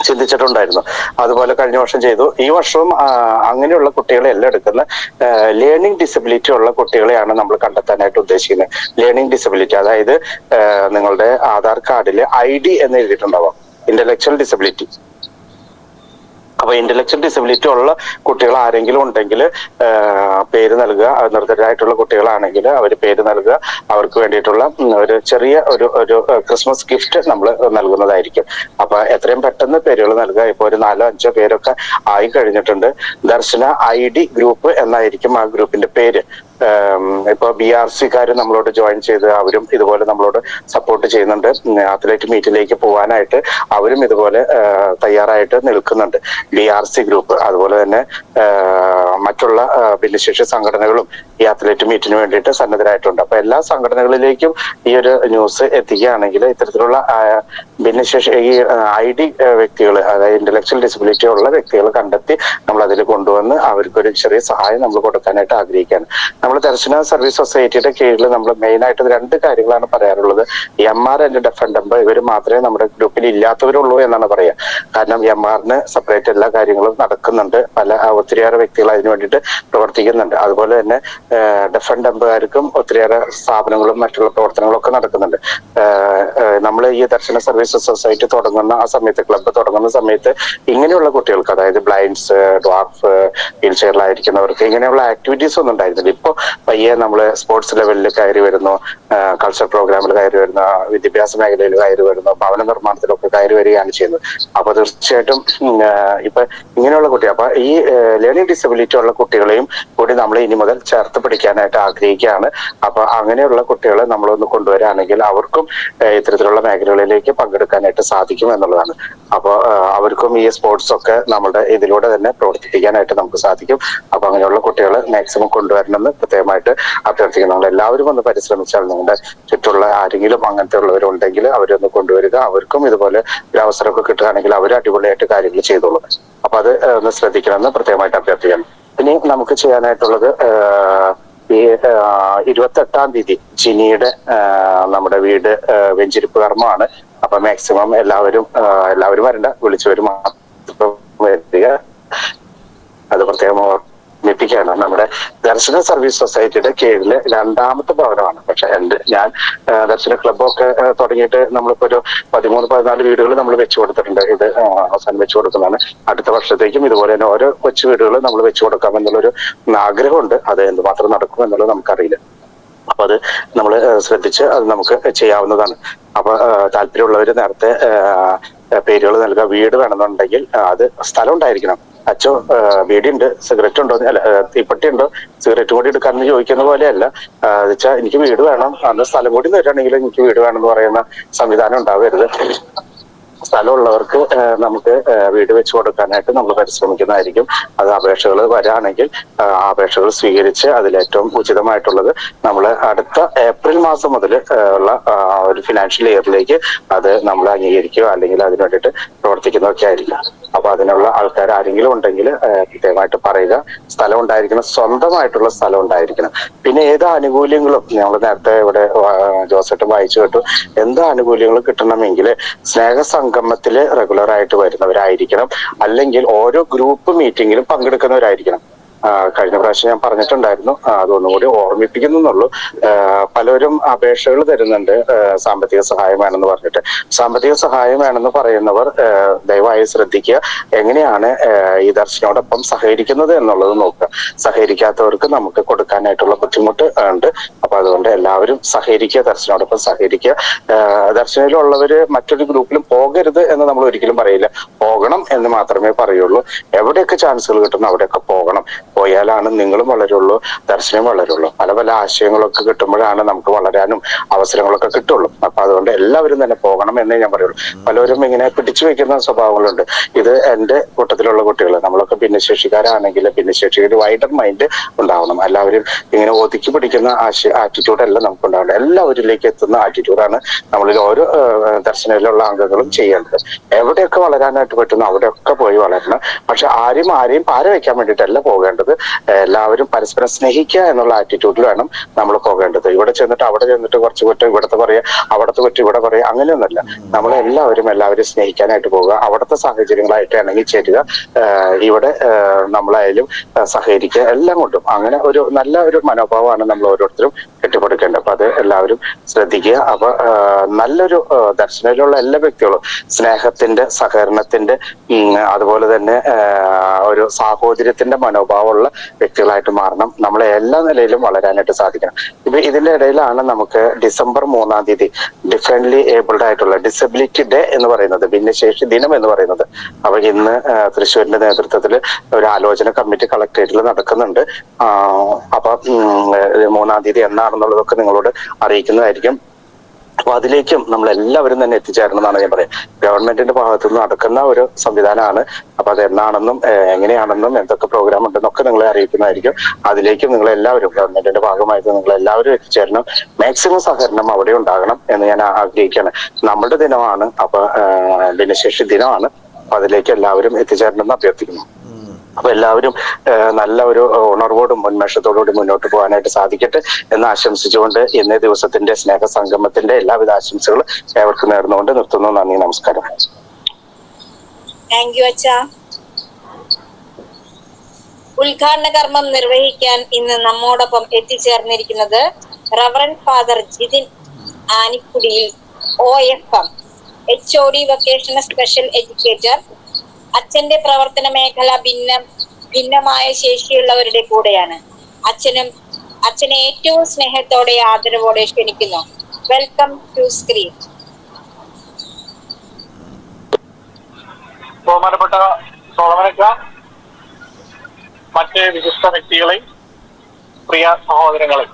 ചിന്തിച്ചിട്ടുണ്ടായിരുന്നു. അതുപോലെ കഴിഞ്ഞ വർഷം ചെയ്തു. ഈ വർഷവും അങ്ങനെയുള്ള കുട്ടികളെ എല്ലാം എടുക്കുന്ന ലേണിംഗ് ഡിസബിലിറ്റി ഉള്ള കുട്ടികളെയാണ് നമ്മൾ കണ്ടെത്താനായിട്ട് ഉദ്ദേശിക്കുന്നത്. ലേണിംഗ് ഡിസബിലിറ്റി അതായത് നിങ്ങളുടെ ആധാർ കാർഡിൽ ID എന്ന് എഴുതിയിട്ടുണ്ടാവാം, ഇന്റലക്ച്വൽ ഡിസബിലിറ്റി. അപ്പൊ ഇന്റലക്ച്വൽ ഡിസബിലിറ്റി ഉള്ള കുട്ടികൾ ആരെങ്കിലും ഉണ്ടെങ്കിൽ പേര് നൽകുക. നിർദ്ധരായിട്ടുള്ള കുട്ടികളാണെങ്കിൽ അവർ പേര് നൽകുക. അവർക്ക് വേണ്ടിയിട്ടുള്ള ഒരു ചെറിയ ഒരു ക്രിസ്മസ് ഗിഫ്റ്റ് നമ്മൾ നൽകുന്നതായിരിക്കും. അപ്പൊ എത്രയും പെട്ടെന്ന് പേരുകൾ നൽകുക. ഇപ്പൊ ഒരു 4-5 പേരൊക്കെ ആയി കഴിഞ്ഞിട്ടുണ്ട്. ദർശന ID ഗ്രൂപ്പ് എന്നായിരിക്കും ആ ഗ്രൂപ്പിന്റെ പേര്. ഇപ്പൊ BRC-കാര് നമ്മളോട് ജോയിൻ ചെയ്ത് അവരും ഇതുപോലെ നമ്മളോട് സപ്പോർട്ട് ചെയ്യുന്നുണ്ട്. അത്ലറ്റ് മീറ്റിലേക്ക് പോകാനായിട്ട് അവരും ഇതുപോലെ തയ്യാറായിട്ട് നിൽക്കുന്നുണ്ട്. BRC ഗ്രൂപ്പ് അതുപോലെ തന്നെ മറ്റുള്ള ഭിന്നശേഷി സംഘടനകളും ഈ അത്ലറ്റ് മീറ്റിന് വേണ്ടിയിട്ട് സന്നദ്ധരായിട്ടുണ്ട്. അപ്പൊ എല്ലാ സംഘടനകളിലേക്കും ഈ ഒരു ന്യൂസ് എത്തിക്കുകയാണെങ്കിൽ ഇത്തരത്തിലുള്ള ഭിന്നശേഷി ഈ ID വ്യക്തികൾ അതായത് ഇന്റലക്ച്വൽ ഡിസബിലിറ്റി ഉള്ള വ്യക്തികൾ കണ്ടെത്തി നമ്മൾ അതിൽ കൊണ്ടുവന്ന് അവർക്കൊരു ചെറിയ സഹായം നമ്മൾ കൊടുക്കാനായിട്ട് ആഗ്രഹിക്കുകയാണ്. നമ്മൾ ദർശന സർവീസ് സൊസൈറ്റിയുടെ കീഴിൽ നമ്മൾ മെയിൻ ആയിട്ട് 2 കാര്യങ്ങളാണ് പറയാറുള്ളത്. MR ആൻഡ് ഡെഫൻഡംബ് ഇവർ മാത്രമേ നമ്മുടെ ഗ്രൂപ്പിൽ ഇല്ലാത്തവരുള്ളൂ എന്നാണ് പറയുക. കാരണം MR-ന് സെപ്പറേറ്റ് എല്ലാ കാര്യങ്ങളും നടക്കുന്നുണ്ട്. ഒത്തിരിയേറെ വ്യക്തികൾ അതിനു വേണ്ടിയിട്ട് പ്രവർത്തിക്കുന്നുണ്ട്. അതുപോലെ തന്നെ ഡെഫൻഡംബുകാർക്കും ഒത്തിരിയേറെ സ്ഥാപനങ്ങളും മറ്റുള്ള പ്രവർത്തനങ്ങളും ഒക്കെ നടക്കുന്നുണ്ട്. നമ്മൾ ഈ ദർശന സർവീസ് സർവീസ് സൊസൈറ്റി തുടങ്ങുന്ന ആ സമയത്ത്, ക്ലബ്ബ് തുടങ്ങുന്ന സമയത്ത് ഇങ്ങനെയുള്ള കുട്ടികൾക്ക്, അതായത് ബ്ലൈൻഡ്സ്, ഡ്വാർഫ്, വീൽ ചെയറിലായിരിക്കുന്നവർക്ക് ഇങ്ങനെയുള്ള ആക്ടിവിറ്റീസ് ഒന്നും ഉണ്ടായിരുന്നില്ല. ഇപ്പൊ പയ്യെ നമ്മള് സ്പോർട്സ് ലെവലിൽ കയറി വരുന്നു, കൾച്ചർ പ്രോഗ്രാമിൽ കയറി വരുന്ന, വിദ്യാഭ്യാസ മേഖലയിൽ കയറി വരുന്നു, ഭവന നിർമ്മാണത്തിലൊക്കെ കയറി വരികയാണ് ചെയ്യുന്നത്. അപ്പൊ തീർച്ചയായിട്ടും ഇപ്പൊ ഇങ്ങനെയുള്ള കുട്ടികൾ, അപ്പൊ ഈ ലേണിംഗ് ഡിസബിലിറ്റി ഉള്ള കുട്ടികളെയും കൂടി നമ്മൾ ഇനി മുതൽ ചേർത്ത് പിടിക്കാനായിട്ട് ആഗ്രഹിക്കുകയാണ്. അപ്പൊ അങ്ങനെയുള്ള കുട്ടികളെ നമ്മളൊന്ന് കൊണ്ടുവരികയാണെങ്കിൽ അവർക്കും ഇത്തരത്തിലുള്ള മേഖലകളിലേക്ക് പങ്കെടുക്കാനായിട്ട് സാധിക്കും എന്നുള്ളതാണ്. അപ്പൊ അവർക്കും ഈ സ്പോർട്സ് ഒക്കെ നമ്മുടെ ഇതിലൂടെ തന്നെ പ്രവർത്തിപ്പിക്കാനായിട്ട് നമുക്ക് സാധിക്കും. അപ്പൊ അങ്ങനെയുള്ള കുട്ടികളെ മാക്സിമം കൊണ്ടുവരണമെന്ന് പ്രത്യേകമായിട്ട് അഭ്യർത്ഥിക്കുന്നു. നമ്മൾ എല്ലാവരും ഒന്ന് പരിശ്രമിച്ചാൽ നിങ്ങളുടെ ചുറ്റുള്ള ആരെങ്കിലും അങ്ങനത്തെ ഉള്ളവരുണ്ടെങ്കിൽ അവരൊന്ന് കൊണ്ടുവരിക. അവർക്കും ഇതുപോലെ ഒരു അവസരമൊക്കെ കിട്ടുകയാണെങ്കിൽ അവർ അടിപൊളിയായിട്ട് കാര്യങ്ങൾ ചെയ്തോളും. അപ്പൊ അത് ഒന്ന് ശ്രദ്ധിക്കണമെന്ന് പ്രത്യേകമായിട്ട് അഭ്യർത്ഥിക്കണം. ഇനി നമുക്ക് ചെയ്യാനായിട്ടുള്ളത് ഈ 28-ാം തീയതി ജിനിയുടെ നമ്മുടെ വീട് വെഞ്ചിരിപ്പ് കർമ്മമാണ്. അപ്പൊ മാക്സിമം എല്ലാവരും വരണ്ട, വിളിച്ചവര് മാത്രം വരിക. അത് പ്രത്യേകം ഓർമ്മിപ്പിക്കുകയാണ്. നമ്മുടെ ദർശന സർവീസ് സൊസൈറ്റിയുടെ കീഴില് 2ാമത്തെ ഭവനമാണ്. പക്ഷെ ഞാൻ ദർശന ക്ലബ്ബൊക്കെ തുടങ്ങിയിട്ട് നമ്മളിപ്പോ ഒരു 13-14 വീടുകൾ നമ്മൾ വെച്ചു കൊടുത്തിട്ടുണ്ട്. ഇത് അവസാനം വെച്ചു കൊടുക്കുന്നതാണ്. അടുത്ത വർഷത്തേക്കും ഇതുപോലെ തന്നെ ഓരോ കൊച്ചു വീടുകൾ നമ്മൾ വെച്ചു കൊടുക്കാം എന്നുള്ളൊരു ആഗ്രഹമുണ്ട്. അത് എന്തുമാത്രം നടക്കും എന്നുള്ളത് നമുക്കറിയില്ല. അപ്പൊ അത് നമ്മൾ ശ്രദ്ധിച്ച് അത് നമുക്ക് ചെയ്യാവുന്നതാണ്. അപ്പൊ താല്പര്യമുള്ളവര് നേരത്തെ പേരുകൾ നൽകുക. വീട് വേണമെന്നുണ്ടെങ്കിൽ അത് സ്ഥലം ഉണ്ടായിരിക്കണം. അച്ഛോ വീടുണ്ട്, സിഗരറ്റ് ഉണ്ടോ, അല്ല തീപ്പെട്ടി ഉണ്ടോ, സിഗരറ്റും കൂടി എടുക്കാമെന്ന് ചോദിക്കുന്ന പോലെയല്ല. വെച്ചാൽ എനിക്ക് വീട് വേണം, അന്ന് സ്ഥലം കൂടി തരുകയാണെങ്കിൽ എനിക്ക് വീട് വേണം എന്ന് പറയുന്ന സംവിധാനം ഉണ്ടാവരുത്. സ്ഥലമുള്ളവർക്ക് നമുക്ക് വീട് വെച്ച് കൊടുക്കാനായിട്ട് നമ്മൾ പരിശ്രമിക്കുന്നതായിരിക്കും. അത് അപേക്ഷകൾ വരാണെങ്കിൽ അപേക്ഷകൾ സ്വീകരിച്ച് അതിലേറ്റവും ഉചിതമായിട്ടുള്ളത് നമ്മൾ അടുത്ത ഏപ്രിൽ മാസം മുതൽ ഉള്ള ഒരു ഫിനാൻഷ്യൽ ഇയറിലേക്ക് അത് നമ്മൾ അംഗീകരിക്കുകയോ അല്ലെങ്കിൽ അതിന് വേണ്ടിയിട്ട് പ്രവർത്തിക്കുന്നതൊക്കെ ആയിരിക്കും. അപ്പൊ അതിനുള്ള ആൾക്കാർ ആരെങ്കിലും ഉണ്ടെങ്കിൽ കൃത്യമായിട്ട് പറയുക. സ്ഥലം ഉണ്ടായിരിക്കണം, സ്വന്തമായിട്ടുള്ള സ്ഥലം ഉണ്ടായിരിക്കണം. പിന്നെ ഏത് ആനുകൂല്യങ്ങളും നമ്മൾ നേരത്തെ ഇവിടെ ജോസേട്ടൻ വായിച്ചു കേട്ടു. എന്ത് ആനുകൂല്യങ്ങളും കിട്ടണമെങ്കിൽ സ്നേഹസംഗമത്തില് റെഗുലർ ആയിട്ട് വരുന്നവരായിരിക്കണം, അല്ലെങ്കിൽ ഓരോ ഗ്രൂപ്പ് മീറ്റിങ്ങിലും പങ്കെടുക്കുന്നവരായിരിക്കണം. കഴിഞ്ഞ പ്രാവശ്യം ഞാൻ പറഞ്ഞിട്ടുണ്ടായിരുന്നു, അതൊന്നുകൂടി ഓർമ്മിപ്പിക്കുന്നുള്ളൂ. പലരും അപേക്ഷകൾ തരുന്നുണ്ട് സാമ്പത്തിക സഹായം വേണമെന്ന് പറഞ്ഞിട്ട്. സാമ്പത്തിക സഹായം വേണമെന്ന് പറയുന്നവർ ദയവായി ശ്രദ്ധിക്കുക. എങ്ങനെയാണ് ഈ ദർശനോടൊപ്പം സഹകരിക്കുന്നത് എന്നുള്ളത് നോക്കുക. സഹകരിക്കാത്തവർക്ക് നമുക്ക് കൊടുക്കാനായിട്ടുള്ള ബുദ്ധിമുട്ട് ഉണ്ട്. അപ്പൊ അതുകൊണ്ട് എല്ലാവരും സഹകരിക്കുക, ദർശനോടൊപ്പം സഹകരിക്കുക. ദർശനയിലുള്ളവര് മറ്റൊരു ഗ്രൂപ്പിലും പോകരുത് എന്ന് നമ്മൾ ഒരിക്കലും പറയില്ല. പോകണം എന്ന് മാത്രമേ പറയുള്ളൂ. എവിടെയൊക്കെ ചാൻസുകൾ കിട്ടുന്നു അവിടെയൊക്കെ പോകണം. പോയാലാണ് നിങ്ങളും വളരുള്ളൂ, ദർശനം വളരുള്ളൂ. പല പല ആശയങ്ങളൊക്കെ കിട്ടുമ്പോഴാണ് നമുക്ക് വളരാനും അവസരങ്ങളൊക്കെ കിട്ടുള്ളൂ. അപ്പൊ അതുകൊണ്ട് എല്ലാവരും തന്നെ പോകണം എന്നേ ഞാൻ പറയുള്ളൂ. പലരും ഇങ്ങനെ പിടിച്ചു വെക്കുന്ന സ്വഭാവങ്ങളുണ്ട്. ഇത് എന്റെ കൂട്ടത്തിലുള്ള കുട്ടികൾ, നമ്മളൊക്കെ ഭിന്നശേഷിക്കാരാണെങ്കിൽ ഭിന്നശേഷിക്ക് വൈഡർ മൈൻഡ് ഉണ്ടാവണം. എല്ലാവരും ഇങ്ങനെ ഒതുക്കി പിടിക്കുന്ന ആറ്റിറ്റ്യൂഡല്ല നമുക്ക് ഉണ്ടാവേണ്ടത്. എല്ലാവരിലേക്ക് എത്തുന്ന ആറ്റിറ്റ്യൂഡാണ് നമ്മളിൽ ഓരോ ദർശനയിലുള്ള അംഗങ്ങളും ചെയ്യേണ്ടത്. എവിടെയൊക്കെ വളരാനായിട്ട് പറ്റുന്നു അവിടെയൊക്കെ പോയി വളരണം. പക്ഷെ ആരെയും പാര വെക്കാൻ വേണ്ടിയിട്ടല്ല പോകേണ്ടത്. എല്ലാവരും പരസ്പരം സ്നേഹിക്കുക എന്നുള്ള ആറ്റിറ്റ്യൂഡിൽ വേണം നമ്മൾ പോകേണ്ടത്. ഇവിടെ ചെന്നിട്ട് അവിടെ ചെന്നിട്ട് കുറച്ച് കുറ്റം ഇവിടത്തെ പറയാ, അവിടത്തെ കുറ്റം ഇവിടെ പറയാ, അങ്ങനെയൊന്നുമല്ല. നമ്മളെല്ലാവരും സ്നേഹിക്കാനായിട്ട് പോവുക. അവിടുത്തെ സാഹചര്യങ്ങളായിട്ട് ഇണങ്ങി ചേരുക. ഇവിടെ നമ്മളായാലും സഹകരിക്കുക. എല്ലാം കൊണ്ടും അങ്ങനെ ഒരു നല്ല ഒരു മനോഭാവമാണ് നമ്മൾ ഓരോരുത്തരും കെട്ടിപ്പടുക്കേണ്ടത്. അപ്പൊ അത് എല്ലാവരും ശ്രദ്ധിക്കുക. അപ്പൊ നല്ലൊരു ദർശനയിലുള്ള എല്ലാ വ്യക്തികളും സ്നേഹത്തിന്റെ, സഹകരണത്തിന്റെ, അതുപോലെ തന്നെ ഒരു സാഹോദര്യത്തിന്റെ മനോഭാവമുള്ള വ്യക്തികളായിട്ട് മാറണം. നമ്മളെ എല്ലാ നിലയിലും വളരാനായിട്ട് സാധിക്കണം. ഇപ്പൊ ഇതിന്റെ ഇടയിലാണ് നമുക്ക് ഡിസംബർ 3-ാം തീയതി ഡിഫറെന്റ്ലി ഏബിൾഡ് ആയിട്ടുള്ള ഡിസബിലിറ്റി ഡേ എന്ന് പറയുന്നത്, ഭിന്നശേഷി ദിനം എന്ന് പറയുന്നത്. അപ്പൊ ഇന്ന് തൃശ്ശൂരിന്റെ നേതൃത്വത്തിൽ ഒരു ആലോചന കമ്മിറ്റി കളക്ടറേറ്റിൽ നടക്കുന്നുണ്ട്. അപ്പൊ 3-ാം തീയതി എന്നാണെന്നുള്ളതൊക്കെ നിങ്ങളോട് അറിയിക്കുന്നതായിരിക്കും. അപ്പൊ അതിലേക്കും നമ്മൾ എല്ലാവരും തന്നെ എത്തിച്ചേരണം എന്നാണ് ഞാൻ പറയാം. ഗവൺമെന്റിന്റെ ഭാഗത്തു നിന്ന് നടക്കുന്ന ഒരു സംവിധാനമാണ്. അപ്പൊ അത് എന്നാണെന്നും എങ്ങനെയാണെന്നും എന്തൊക്കെ പ്രോഗ്രാം ഉണ്ടെന്നൊക്കെ നിങ്ങളെ അറിയിക്കുന്നതായിരിക്കും. അതിലേക്കും നിങ്ങളെല്ലാവരും ഗവൺമെന്റിന്റെ ഭാഗമായിട്ട് നിങ്ങളെല്ലാവരും എത്തിച്ചേരണം. മാക്സിമം സഹകരണം അവിടെ ഉണ്ടാകണം എന്ന് ഞാൻ ആഗ്രഹിക്കുകയാണ്. നമ്മുടെ ദിനമാണ്, അപ്പൊ ഭിന്നശേഷി ദിനമാണ്. അപ്പൊ അതിലേക്ക് എല്ലാവരും എത്തിച്ചേരണം എന്ന് അഭ്യർത്ഥിക്കുന്നു. അപ്പൊ എല്ലാവരും നല്ല ഒരു ഉണർവോടും ഉന്മേഷത്തോടുകൂടി മുന്നോട്ട് പോകാനായിട്ട് സാധിക്കട്ടെ എന്ന് ആശംസിച്ചുകൊണ്ട് ഇന്നേ ദിവസത്തിന്റെ സ്നേഹസംഗമത്തിന്റെ എല്ലാവിധ ആശംസകളും ഏവർക്കും നേർന്നുകൊണ്ട് നിർത്തുന്നു. നന്ദി, നമസ്കാരം. താങ്ക് യു അച്ഛ. ഉദ്ഘാടന കർമ്മം നിർവഹിക്കാൻ ഇന്ന് നമ്മോടൊപ്പം എത്തിച്ചേർന്നിരിക്കുന്നത് reverend father Jithin Anikkudiyil OFM HOD vocational special educator. അച്ഛന്റെ പ്രവർത്തന മേഖല ഭിന്നമായ ശേഷിയുള്ളവരുടെ കൂടെയാണ്. അച്ഛനെ ഏറ്റവും സ്നേഹത്തോടെ ആദരവോടെ ക്ഷണിക്കുന്നു. Welcome to screen. ബഹുമാനപ്പെട്ട സോളമനക്ക, മറ്റ് വിശിഷ്ട വ്യക്തികളെ, പ്രിയ സഹോദരങ്ങളെ,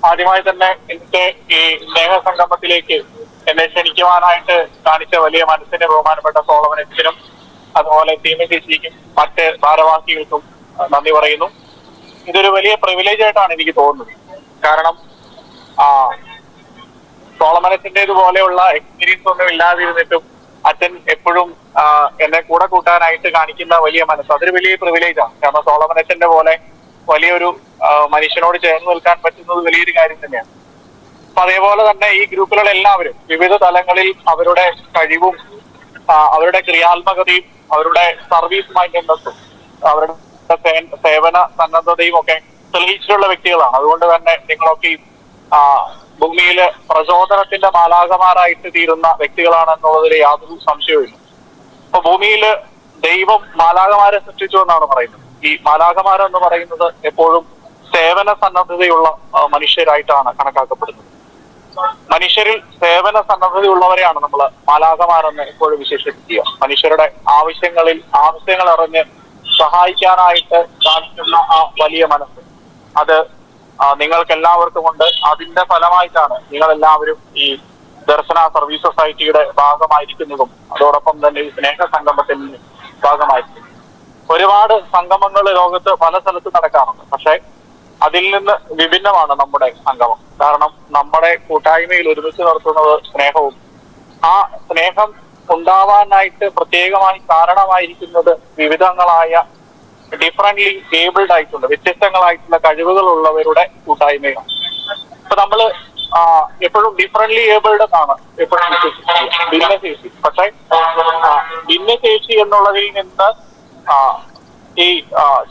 ആദ്യമായി തന്നെ ഇന്നത്തെ ഈ സ്നേഹസംഗമത്തിലേക്ക് എന്നെ ക്ഷണിക്കുവാനായിട്ട് കാണിച്ച വലിയ മനസ്സിന് ബഹുമാനപ്പെട്ട സോളമനത്തിനും അതുപോലെ ടീമിനും മറ്റ് ഭാരവാഹികൾക്കും നന്ദി പറയുന്നു. ഇതൊരു വലിയ പ്രിവിലേജ് ആയിട്ടാണ് എനിക്ക് തോന്നുന്നത്. കാരണം സോളമനത്തിൻ്റെതുപോലെയുള്ള എക്സ്പീരിയൻസ് ഒന്നും ഇല്ലാതിരുന്നിട്ടും അച്ഛൻ എപ്പോഴും എന്നെ കൂടെ കൂട്ടാനായിട്ട് കാണിക്കുന്ന വലിയ മനസ്സ്, അതൊരു വലിയ പ്രിവിലേജ് ആണ്. കാരണം സോളമനച്ചന്റെ പോലെ വലിയൊരു മനുഷ്യനോട് ചേർന്ന് നിൽക്കാൻ പറ്റുന്നത് വലിയൊരു കാര്യം തന്നെയാണ്. അപ്പൊ അതേപോലെ തന്നെ ഈ ഗ്രൂപ്പിലുള്ള എല്ലാവരും വിവിധ തലങ്ങളിൽ അവരുടെ കഴിവും അവരുടെ ക്രിയാത്മകതയും അവരുടെ സർവീസ് മൈൻഡ്നെസ്സും അവരുടെ സേവന സന്നദ്ധതയും ഒക്കെ തെളിയിച്ചിട്ടുള്ള വ്യക്തികളാണ്. അതുകൊണ്ട് തന്നെ നിങ്ങളൊക്കെ ഭൂമിയില് പ്രചോദനത്തിന്റെ മാലാഖമാരായിട്ട് തീരുന്ന വ്യക്തികളാണെന്നുള്ളതിൽ യാതൊരു സംശയവുമില്ല. അപ്പൊ ഭൂമിയില് ദൈവം മാലാഖമാരെ സൃഷ്ടിച്ചു എന്നാണ് പറയുന്നത്. ഈ മാലാഖമാരെന്ന് പറയുന്നത് എപ്പോഴും സേവന സന്നദ്ധതയുള്ള മനുഷ്യരായിട്ടാണ് കണക്കാക്കപ്പെടുന്നത്. മനുഷ്യരിൽ സേവന സന്നദ്ധതയുള്ളവരെയാണ് നമ്മൾ മാലാഖമാരെന്ന് എപ്പോഴും വിശേഷിപ്പിക്കുക. മനുഷ്യരുടെ ആവശ്യങ്ങൾ അറിഞ്ഞ് സഹായിക്കാനായിട്ട് കാണിക്കുന്ന ആ വലിയ മനസ്സ്, അത് നിങ്ങൾക്കെല്ലാവർക്കും ഉണ്ട്. അതിന്റെ ഫലമായിട്ടാണ് നിങ്ങളെല്ലാവരും ഈ ദർശന സർവീസ് സൊസൈറ്റിയുടെ ഭാഗമായിരിക്കുന്നതും അതോടൊപ്പം തന്നെ ഈ സ്നേഹ സംഗമത്തിന്റെ ഭാഗമായിരിക്കും. ഒരുപാട് സംഗമങ്ങൾ ലോകത്ത് പല സ്ഥലത്ത് നടക്കാറുണ്ട്. പക്ഷെ അതിൽ നിന്ന് വിഭിന്നമാണ് നമ്മുടെ സംഗമം. കാരണം നമ്മുടെ കൂട്ടായ്മയിൽ ഒരുമിച്ച് നടത്തുന്നത് സ്നേഹവും, ആ സ്നേഹം ഉണ്ടാവാനായിട്ട് പ്രത്യേകമായി കാരണമായിരിക്കുന്നത് വിവിധങ്ങളായ ഡിഫറൻ്റ്ലി ഏബിൾഡ് ആയിട്ടുള്ള വ്യത്യസ്തങ്ങളായിട്ടുള്ള കഴിവുകളുള്ളവരുടെ കൂട്ടായ്മയാണ്. ഇപ്പൊ നമ്മള് എപ്പോഴും ഡിഫറൻ്റ്ലി ഏബിൾഡ് എന്നാണ് എപ്പോഴും വിശ്വസിക്കുക, ഭിന്നശേഷി. പക്ഷെ ഭിന്നശേഷി എന്നുള്ളതിൽ നിന്ന് ഈ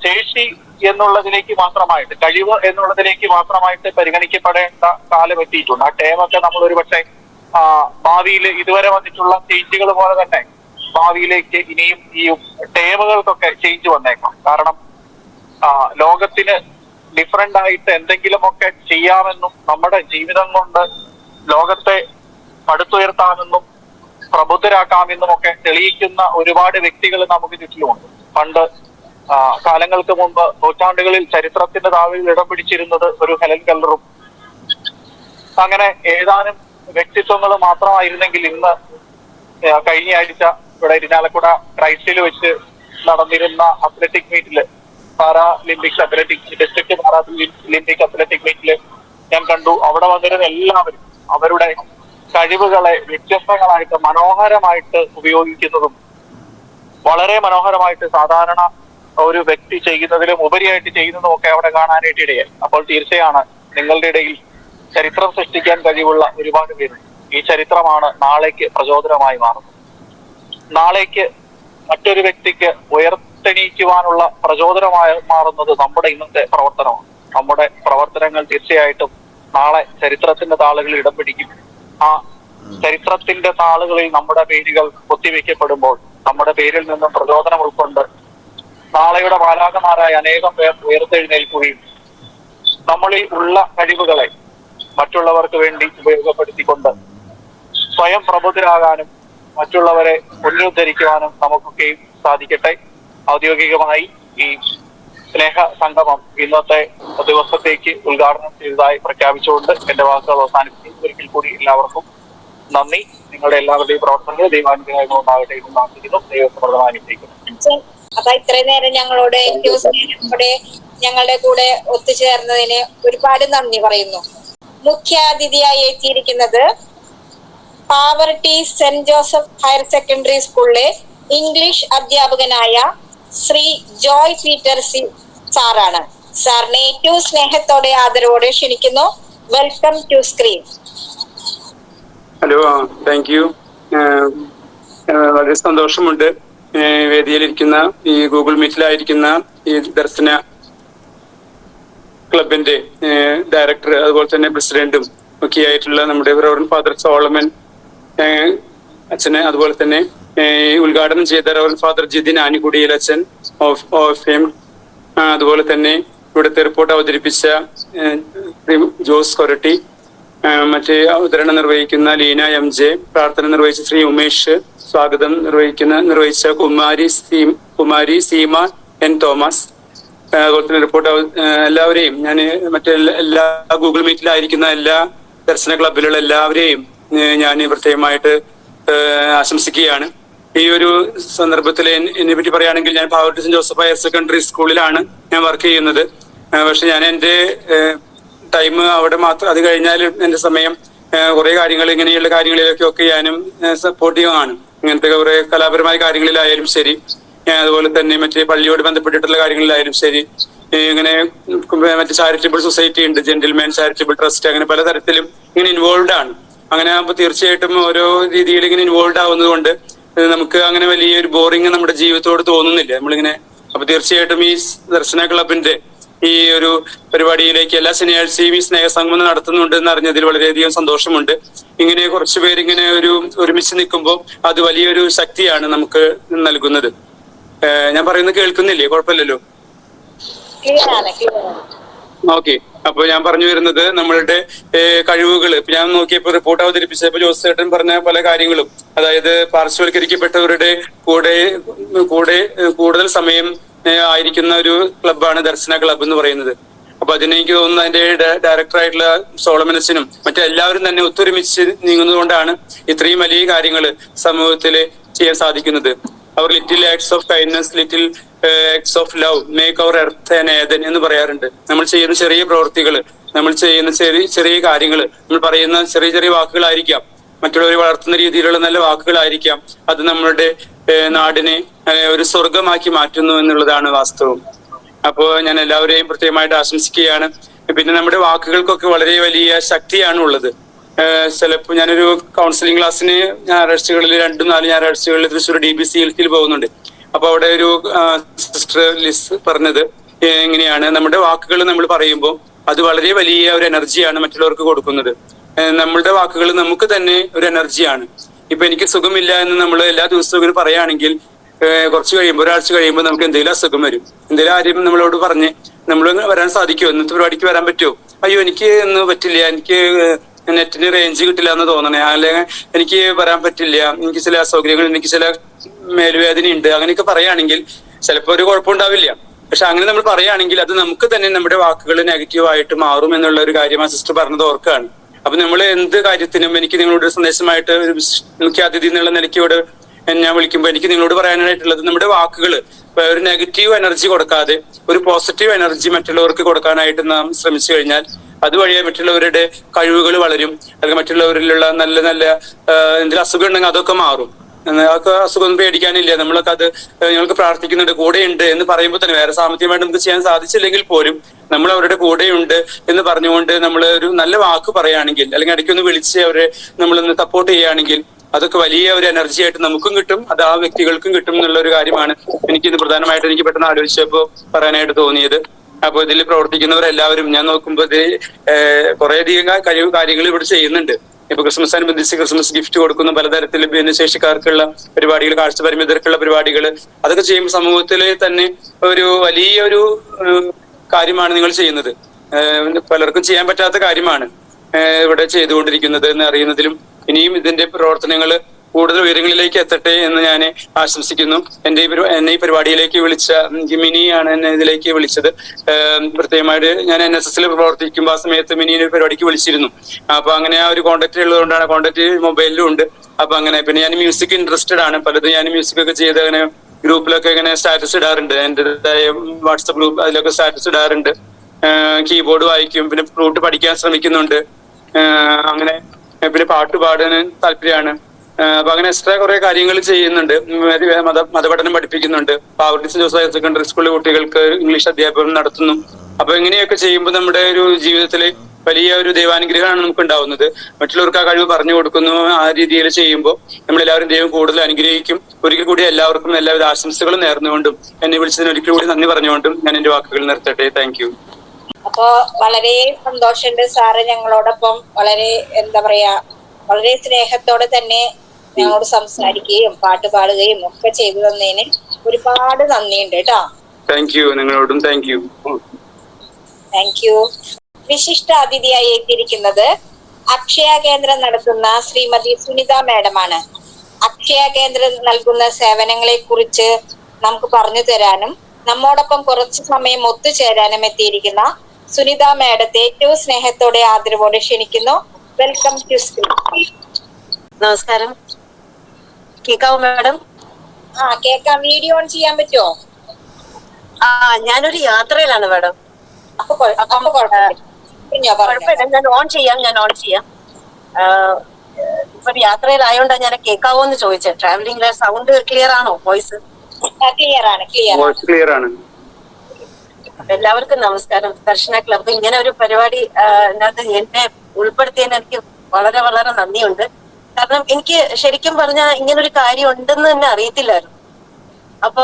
ശേഷി എന്നുള്ളതിലേക്ക് മാത്രമായിട്ട്, കഴിവ് എന്നുള്ളതിലേക്ക് മാത്രമായിട്ട് പരിഗണിക്കപ്പെടേണ്ട കാലം എത്തിയിട്ടുണ്ട്. ആ ടേമൊക്കെ നമ്മൾ ഒരു പക്ഷേ ഭാവിയിൽ ഇതുവരെ വന്നിട്ടുള്ള ചേഞ്ചുകൾ പോലെ തന്നെ ഭാവിയിലേക്ക് ഇനിയും ഈ ടേമുകൾക്കൊക്കെ ചേഞ്ച് വന്നേക്കാം. കാരണം ലോകത്തിന് ഡിഫറെന്റ് ആയിട്ട് എന്തെങ്കിലുമൊക്കെ ചെയ്യാമെന്നും നമ്മുടെ ജീവിതം കൊണ്ട് ലോകത്തെ പടുത്തുയർത്താമെന്നും പ്രബുദ്ധരാക്കാമെന്നും ഒക്കെ തെളിയിക്കുന്ന ഒരുപാട് വ്യക്തികൾ നമുക്ക് ചുറ്റിലുമുണ്ട്. പണ്ട് കാലങ്ങൾക്ക് മുമ്പ് നൂറ്റാണ്ടുകളിൽ ചരിത്രത്തിന്റെ താഴിൽ ഇടം പിടിച്ചിരുന്നത് ഒരു ഹെലൻ കെല്ലറും അങ്ങനെ ഏതാനും വ്യക്തിത്വങ്ങൾ മാത്രമായിരുന്നെങ്കിൽ ഇന്ന് കഴിഞ്ഞ ആഴ്ച ഇവിടെ ഇരിഞ്ഞാലക്കുട ക്രൈസ്റ്റിൽ വെച്ച് നടന്നിരുന്ന അത്ലറ്റിക് മീറ്റില് ഡിസ്ട്രിക്ട് പാരാലിമ്പിക് അത്ലറ്റിക് മീറ്റില് ഞാൻ കണ്ടു. അവിടെ വന്നിരുന്ന എല്ലാവരും അവരുടെ കഴിവുകളെ വ്യത്യസ്തങ്ങളായിട്ട് മനോഹരമായിട്ട് ഉപയോഗിക്കുന്നതും വളരെ മനോഹരമായിട്ട് സാധാരണ ഒരു വ്യക്തി ചെയ്യുന്നതിലും ഉപരിയായിട്ട് ചെയ്യുന്നതും ഒക്കെ അവിടെ കാണാനായിട്ട് ഇടയായി. അപ്പോൾ തീർച്ചയാണ് നിങ്ങളുടെ ഇടയിൽ ചരിത്രം സൃഷ്ടിക്കാൻ കഴിവുള്ള ഒരുപാട് പേരുണ്ട്. ഈ ചരിത്രമാണ് നാളേക്ക് പ്രചോദനമായി മാറുന്നത്. നാളേക്ക് മറ്റൊരു വ്യക്തിക്ക് ഉയർത്തെണീക്കുവാനുള്ള പ്രചോദനമായി മാറുന്നത് നമ്മുടെ ഇന്നത്തെ പ്രവർത്തനമാണ്. നമ്മുടെ പ്രവർത്തനങ്ങൾ തീർച്ചയായിട്ടും നാളെ ചരിത്രത്തിന്റെ താളുകളിൽ ഇടം പിടിക്കും. ആ ചരിത്രത്തിന്റെ താളുകളിൽ നമ്മുടെ പേരുകൾ കൊത്തിവെക്കപ്പെടുമ്പോൾ നമ്മുടെ പേരിൽ നിന്നും പ്രചോദനം ഉൾക്കൊണ്ട് നാളെയുടെ മാലാഖമാരായ അനേകം പേർ ഉയർത്തെഴുന്നേൽക്കുകയും നമ്മളിൽ ഉള്ള കഴിവുകളെ മറ്റുള്ളവർക്ക് വേണ്ടി ഉപയോഗപ്പെടുത്തിക്കൊണ്ട് സ്വയം പ്രബുദ്ധരാകാനും മറ്റുള്ളവരെ പുനരുദ്ധരിക്കുവാനും നമുക്കൊക്കെയും സാധിക്കട്ടെ. ഔദ്യോഗികമായി ഈ സ്നേഹ സംഗമം ഇന്നത്തെ ദിവസത്തേക്ക് ഉദ്ഘാടനം ചെയ്തതായി പ്രഖ്യാപിച്ചുകൊണ്ട് എന്റെ വാക്കുകൾ അവസാനിപ്പിക്കും. ഒരിക്കൽ കൂടി എല്ലാവർക്കും നന്ദി. നിങ്ങളുടെ എല്ലാവരുടെയും പ്രവർത്തനങ്ങൾ ദൈവാനുഗ്രഹമാകട്ടെ എന്ന് പ്രാർത്ഥിക്കുന്നു. ദൈവസമൃദ്ധമായി അനുഗ്രഹിക്കുന്നു. അപ്പൊ ഇത്രയും നേരം ഞങ്ങളോട് ഏറ്റവും സ്നേഹത്തോടെ ഞങ്ങളുടെ കൂടെ ഒത്തുചേർന്നതിന് ഒരുപാട് നന്ദി പറയുന്നു. മുഖ്യാതിഥിയായി എത്തിയിരിക്കുന്നത് Pavaratty saint Joseph higher secondary സ്കൂളിലെ ഇംഗ്ലീഷ് അധ്യാപകനായ ശ്രീ ജോയ് പീറ്റർ സി സാറാണ്. സാറിനെ ഏറ്റവും സ്നേഹത്തോടെ ആദരവോടെ ക്ഷണിക്കുന്നു. Welcome to screen. Hello, thank you. വളരെ സന്തോഷമുണ്ട് വേദിയിലിരിക്കുന്ന ഈ ഗൂഗിൾ മീറ്റിലായിരിക്കുന്ന ഈ ദർശന ക്ലബിന്റെ ഡയറക്ടർ അതുപോലെ തന്നെ പ്രസിഡന്റും ഒക്കെ ആയിട്ടുള്ള നമ്മുടെ റവറൻഡ് ഫാദർ സോളമൻ അച്ഛന്, അതുപോലെ തന്നെ ഉദ്ഘാടനം ചെയ്ത റവറൻഡ് ഫാദർ ജിതിൻ ആനിക്കുടിയിൽ അച്ഛൻ ഓഫ് എം, അതുപോലെ തന്നെ ഇവിടുത്തെ റിപ്പോർട്ട് അവതരിപ്പിച്ച ജോസ് കൊരട്ടി, മറ്റ് അവതരണം നിർവഹിക്കുന്ന ലീന എം ജെ, പ്രാർത്ഥന നിർവഹിച്ച ശ്രീ ഉമേഷ്, സ്വാഗതം നിർവഹിച്ച കുമാരി സീമ എൻ തോമസ്, അതുപോലെ തന്നെ റിപ്പോർട്ട് എല്ലാവരെയും ഞാൻ എല്ലാ ഗൂഗിൾ മീറ്റിലായിരിക്കുന്ന എല്ലാ ദർശന ക്ലബിലുള്ള എല്ലാവരെയും ഞാൻ പ്രത്യേകമായിട്ട് ആശംസിക്കുകയാണ്. ഈ ഒരു സന്ദർഭത്തിൽ എന്നെ പറ്റി പറയുകയാണെങ്കിൽ ഞാൻ Pavaratty saint Joseph higher secondary സ്കൂളിലാണ് ഞാൻ വർക്ക് ചെയ്യുന്നത്. പക്ഷെ ഞാൻ എൻ്റെ ടൈം അവിടെ മാത്രം, അത് കഴിഞ്ഞാൽ എൻ്റെ സമയം കുറെ കാര്യങ്ങൾ ഇങ്ങനെയുള്ള കാര്യങ്ങളിലൊക്കെ ഞാനും സപ്പോർട്ടീവാണ്. ഇങ്ങനത്തെ കുറെ കലാപരമായ കാര്യങ്ങളിലായാലും ശരി, അതുപോലെ തന്നെ മറ്റേ പള്ളിയോട് ബന്ധപ്പെട്ടിട്ടുള്ള കാര്യങ്ങളിലായാലും ശരി, ഇങ്ങനെ മറ്റേ ചാരിറ്റബിൾ സൊസൈറ്റി ഉണ്ട്, ജെന്റിൽമാൻ ചാരിറ്റബിൾ ട്രസ്റ്റ്, അങ്ങനെ പലതരത്തിലും ഇങ്ങനെ ഇൻവോൾവ് ആണ്. അങ്ങനെ ആകുമ്പോൾ തീർച്ചയായിട്ടും ഓരോ രീതിയിൽ ഇങ്ങനെ ഇൻവോൾവ് ആവുന്നത് കൊണ്ട് നമുക്ക് അങ്ങനെ വലിയൊരു ബോറിങ് നമ്മുടെ ജീവിതത്തോട് തോന്നുന്നില്ല നമ്മളിങ്ങനെ. അപ്പൊ തീർച്ചയായിട്ടും ഈ ദർശന ക്ലബിന്റെ ഈ ഒരു പരിപാടിയിലേക്ക് എല്ലാ ശനിയാഴ്ചയും ഈ സ്നേഹസംഗമം നടത്തുന്നുണ്ട് എന്ന് അറിഞ്ഞതിൽ വളരെയധികം സന്തോഷമുണ്ട്. ഇങ്ങനെ കുറച്ചു പേരിങ്ങനെ ഒരുമിച്ച് നിൽക്കുമ്പോൾ അത് വലിയൊരു ശക്തിയാണ് നമുക്ക് നൽകുന്നത്. ഞാൻ പറയുന്നത് കേൾക്കുന്നില്ലേ? കുഴപ്പമില്ലല്ലോ? ഓക്കെ. അപ്പൊ ഞാൻ പറഞ്ഞു വരുന്നത് നമ്മളുടെ കഴിവുകൾ ഞാൻ നോക്കിയപ്പോൾ റിപ്പോർട്ട് അവതരിപ്പിച്ചപ്പോൾ ജോസ് ചേട്ടൻ പറഞ്ഞ പല കാര്യങ്ങളും, അതായത് പാർശ്വവൽക്കരിക്കപ്പെട്ടവരുടെ കൂടെ കൂടുതൽ സമയം ആയിരിക്കുന്ന ഒരു ക്ലബ്ബാണ് ദർശന ക്ലബ്ബ് എന്ന് പറയുന്നത്. അപ്പൊ അതിനെനിക്ക് തോന്നുന്നു അതിന്റെ ഡയറക്ടറായിട്ടുള്ള സോളമനസിനും മറ്റെല്ലാവരും തന്നെ ഒത്തൊരുമിച്ച് നീങ്ങുന്നത് കൊണ്ടാണ് ഇത്രയും വലിയ കാര്യങ്ങൾ സമൂഹത്തിൽ ചെയ്യാൻ സാധിക്കുന്നത്. അവർ little acts of kindness, little acts of love make our earth an Eden എന്ന് പറയാറുണ്ട്. നമ്മൾ ചെയ്യുന്ന ചെറിയ പ്രവൃത്തികൾ, നമ്മൾ ചെയ്യുന്ന ചെറിയ കാര്യങ്ങൾ, നമ്മൾ പറയുന്ന ചെറിയ ചെറിയ വാക്കുകളായിരിക്കാം, മറ്റുള്ളവരെ വളർത്തുന്ന രീതിയിലുള്ള നല്ല വാക്കുകളായിരിക്കാം, അത് നമ്മളുടെ നാടിനെ ഒരു സ്വർഗമാക്കി മാറ്റുന്നു എന്നുള്ളതാണ് വാസ്തവം. അപ്പോൾ ഞാൻ എല്ലാവരെയും പ്രത്യേകമായിട്ട് ആശംസിക്കുകയാണ്. പിന്നെ നമ്മുടെ വാക്കുകൾക്കൊക്കെ വളരെ വലിയ ശക്തിയാണ് ഉള്ളത്. ചിലപ്പോൾ ഞാനൊരു കൗൺസിലിംഗ് ക്ലാസ്സിന് ഞായറാഴ്ചകളിൽ 2-4 ഞായറാഴ്ചകളിൽ തൃശ്ശൂർ DBCLT പോകുന്നുണ്ട്. അപ്പൊ അവിടെ ഒരു സിസ്റ്റർ ലിസ് പറഞ്ഞത് എങ്ങനെയാണ്, നമ്മുടെ വാക്കുകൾ നമ്മൾ പറയുമ്പോൾ അത് വളരെ വലിയ ഒരു എനർജിയാണ് മറ്റുള്ളവർക്ക് കൊടുക്കുന്നത്. നമ്മളുടെ വാക്കുകൾ നമുക്ക് തന്നെ ഒരു എനർജിയാണ്. ഇപ്പൊ എനിക്ക് സുഖമില്ല എന്ന് നമ്മൾ എല്ലാ ദിവസവും ഇങ്ങനെ പറയുകയാണെങ്കിൽ കുറച്ച് കഴിയുമ്പോൾ, ഒരാഴ്ച കഴിയുമ്പോൾ നമുക്ക് എന്തെങ്കിലും അസുഖം വരും. എന്തെങ്കിലും ആരും നമ്മളോട് പറഞ്ഞ് നമ്മൾ വരാൻ സാധിക്കുമോ, ഇന്നത്തെ പരിപാടിക്ക് വരാൻ പറ്റുമോ, അയ്യോ എനിക്ക് ഒന്നും പറ്റില്ല, എനിക്ക് നെറ്റിന് റേഞ്ച് കിട്ടില്ല എന്ന് തോന്നണേ, അല്ലെങ്കിൽ എനിക്ക് വരാൻ പറ്റില്ല, എനിക്ക് ചില അസൗകര്യങ്ങൾ, എനിക്ക് ചില മേൽവേദന ഉണ്ട്, അങ്ങനെയൊക്കെ പറയുകയാണെങ്കിൽ ചിലപ്പോൾ ഒരു കുഴപ്പമുണ്ടാവില്ല. പക്ഷെ അങ്ങനെ നമ്മൾ പറയുകയാണെങ്കിൽ അത് നമുക്ക് തന്നെ നമ്മുടെ വാക്കുകൾ നെഗറ്റീവായിട്ട് മാറും എന്നുള്ള ഒരു കാര്യം ആ സിസ്റ്റർ പറഞ്ഞത് ഓർക്കുകയാണ്. അപ്പൊ നമ്മൾ എന്ത് കാര്യത്തിനും എനിക്ക് നിങ്ങളോട് സന്ദേശമായിട്ട് ഒരു മുഖ്യാതിഥി എന്നുള്ള നിലയ്ക്കോട് ഞാൻ വിളിക്കുമ്പോൾ എനിക്ക് നിങ്ങളോട് പറയാനായിട്ടുള്ളത്, നമ്മുടെ വാക്കുകൾ ഒരു നെഗറ്റീവ് എനർജി കൊടുക്കാതെ ഒരു പോസിറ്റീവ് എനർജി മറ്റുള്ളവർക്ക് കൊടുക്കാനായിട്ട് നാം ശ്രമിച്ചു കഴിഞ്ഞാൽ അതുവഴിയെ മറ്റുള്ളവരുടെ കഴിവുകൾ വളരും, അല്ലെങ്കിൽ മറ്റുള്ളവരിലുള്ള നല്ല നല്ല എന്തെങ്കിലും അസുഖം ഉണ്ടെങ്കിൽ അതൊക്കെ മാറും. അതൊക്കെ അസുഖം പേടിക്കാനില്ല, നമ്മളൊക്കെ അത് ഞങ്ങൾക്ക് പ്രാർത്ഥിക്കുന്നുണ്ട്, കൂടെയുണ്ട് എന്ന് പറയുമ്പോൾ തന്നെ, വേറെ സാമ്പത്തികമായിട്ട് നമുക്ക് ചെയ്യാൻ സാധിച്ചില്ലെങ്കിൽ പോലും നമ്മൾ അവരുടെ കൂടെയുണ്ട് എന്ന് പറഞ്ഞുകൊണ്ട് നമ്മൾ ഒരു നല്ല വാക്ക് പറയുകയാണെങ്കിൽ, അല്ലെങ്കിൽ ഇടയ്ക്കൊന്ന് വിളിച്ച് അവരെ നമ്മളൊന്ന് സപ്പോർട്ട് ചെയ്യുകയാണെങ്കിൽ അതൊക്കെ വലിയ ഒരു എനർജി ആയിട്ട് നമുക്കും കിട്ടും, അത് ആ വ്യക്തികൾക്കും കിട്ടും എന്നുള്ള ഒരു കാര്യമാണ് എനിക്കിത് പ്രധാനമായിട്ട് എനിക്ക് പെട്ടെന്ന് ആലോചിച്ചപ്പോൾ പറയാനായിട്ട് തോന്നിയത്. അപ്പൊ ഇതിൽ പ്രവർത്തിക്കുന്നവരെല്ലാവരും ഞാൻ നോക്കുമ്പോൾ ഇത് കുറേയധികം കാര്യങ്ങൾ ഇവിടെ ചെയ്യുന്നുണ്ട്. ഇപ്പൊ ക്രിസ്മസ് അനുബന്ധിച്ച് ക്രിസ്മസ് ഗിഫ്റ്റ് കൊടുക്കുന്ന പലതരത്തിലും ഭിന്നശേഷിക്കാർക്കുള്ള പരിപാടികൾ, കാഴ്ചപരിമിതർക്കുള്ള പരിപാടികൾ, അതൊക്കെ ചെയ്യുമ്പോൾ സമൂഹത്തില് തന്നെ ഒരു വലിയൊരു കാര്യമാണ് നിങ്ങൾ ചെയ്യുന്നത്. പലർക്കും ചെയ്യാൻ പറ്റാത്ത കാര്യമാണ് ഇവിടെ ചെയ്തുകൊണ്ടിരിക്കുന്നത് എന്ന് അറിയുന്നതിലും ഇനിയും ഇതിന്റെ പ്രവർത്തനങ്ങൾ കൂടുതൽ ഉയരങ്ങളിലേക്ക് എത്തട്ടെ എന്ന് ഞാൻ ആശംസിക്കുന്നു. എന്നെ ഈ പരിപാടിയിലേക്ക് വിളിച്ച മിനിയാണ് എന്നെ ഇതിലേക്ക് വിളിച്ചത്. പ്രത്യേകമായിട്ട് ഞാൻ NSSൽ പ്രവർത്തിക്കുമ്പോൾ ആ സമയത്ത് മിനിയെ പരിപാടിക്ക് വിളിച്ചിരുന്നു. അപ്പൊ അങ്ങനെ ആ ഒരു കോൺടാക്ട് ഉള്ളതുകൊണ്ടാണ്, കോൺടാക്ട് മൊബൈലിലും ഉണ്ട്. അപ്പൊ അങ്ങനെ പിന്നെ ഞാൻ മ്യൂസിക് ഇൻട്രസ്റ്റഡ് ആണ്, പലതും ഞാൻ മ്യൂസിക് ഒക്കെ ചെയ്ത് അങ്ങനെ ഗ്രൂപ്പിലൊക്കെ ഇങ്ങനെ സ്റ്റാറ്റസ് ഇടാറുണ്ട്, എന്റേതായ വാട്സപ്പ് ഗ്രൂപ്പ് അതിലൊക്കെ സ്റ്റാറ്റസ് ഇടാറുണ്ട്. കീബോർഡ് വായിക്കും, പിന്നെ ഫ്ലൂട്ട് പഠിക്കാൻ ശ്രമിക്കുന്നുണ്ട്, അങ്ങനെ പിന്നെ പാട്ട് പാടാൻ താല്പര്യമാണ്. അപ്പൊ അങ്ങനെ എക്സ്ട്രാ കുറെ കാര്യങ്ങൾ ചെയ്യുന്നുണ്ട്. മതപഠനം പഠിപ്പിക്കുന്നുണ്ട്, Pavaratty saint Joseph higher secondary സ്കൂളിലെ കുട്ടികൾക്ക് ഇംഗ്ലീഷ് അധ്യാപനം നടത്തുന്നു. അപ്പൊ ഇങ്ങനെയൊക്കെ ചെയ്യുമ്പോൾ നമ്മുടെ ഒരു ജീവിതത്തില് വലിയ ഒരു ദൈവാനുഗ്രഹമാണ് നമുക്ക് ഉണ്ടാവുന്നത്. മറ്റുള്ളവർക്ക് ആ കഴിവ് പറഞ്ഞു കൊടുക്കുന്നു. ആ രീതിയിൽ ചെയ്യുമ്പോൾ നമ്മളെല്ലാവരും ദൈവം കൂടുതൽ അനുഗ്രഹിക്കും. ഒരിക്കൽ കൂടി എല്ലാവർക്കും എല്ലാവിധ ആശംസകളും നേർന്നുകൊണ്ടും എന്നെ വിളിച്ചതിന് ഒരിക്കൽ കൂടി നന്ദി പറഞ്ഞുകൊണ്ടും ഞാൻ എന്റെ വാക്കുകൾ നിർത്തട്ടെ. Thank you. അപ്പോ വളരെ സന്തോഷമുണ്ട് സാറ് ഞങ്ങളോടൊപ്പം വളരെ എന്താ പറയാ, വളരെ സ്നേഹത്തോടെ തന്നെ ഞങ്ങളോട് സംസാരിക്കുകയും പാട്ട് പാടുകയും ഒക്കെ ചെയ്തു തന്നതിന് ഒരുപാട് നന്ദിയുണ്ട് കേട്ടോ. Thank you. നിങ്ങളോടും താങ്ക് യു. Thank you. വിശിഷ്ട അതിഥിയായി എത്തിയിരിക്കുന്നത് അക്ഷയ കേന്ദ്രം നടത്തുന്ന ശ്രീമതി സുനിത മാഡമാണ്. അക്ഷയ കേന്ദ്രം നൽകുന്ന സേവനങ്ങളെ കുറിച്ച് നമുക്ക് പറഞ്ഞു തരാനും നമ്മോടൊപ്പം കുറച്ചു സമയം ഒത്തുചേരാനും എത്തിയിരിക്കുന്ന സുനിത മാഡത്തെ ഏറ്റവും സ്നേഹത്തോടെ ആദരവോടെ ക്ഷണിക്കുന്നു. Welcome to screen. നമസ്കാരം. കേക്കാവോ മാഡം? കേക്കാം. വീഡിയോ ഓൺ ചെയ്യാൻ പറ്റുമോ? ഞാനൊരു യാത്രയിലാണ് മാഡം. അപ്പൊ കുഴപ്പമില്ല, ഞാൻ ഓൺ ചെയ്യാം. ഇപ്പൊ യാത്രയിലായോണ്ടാ ഞാൻ കേക്കാവോന്ന് ചോദിച്ചത്. ട്രാവലിംഗിലെ സൗണ്ട് ക്ലിയർ ആണോ? വോയിസ് ക്ലിയർ ആണ്. എല്ലാവർക്കും നമസ്കാരം. ദർശന ക്ലബ്ബ് ഇങ്ങനെ ഒരു പരിപാടി അതിനകത്ത് എന്നെ ഉൾപ്പെടുത്തിയതിന് എനിക്ക് വളരെ വളരെ നന്ദിയുണ്ട്. കാരണം എനിക്ക് ശരിക്കും പറഞ്ഞാൽ ഇങ്ങനൊരു കാര്യം ഉണ്ടെന്ന് തന്നെ അറിയത്തില്ലായിരുന്നു. അപ്പോ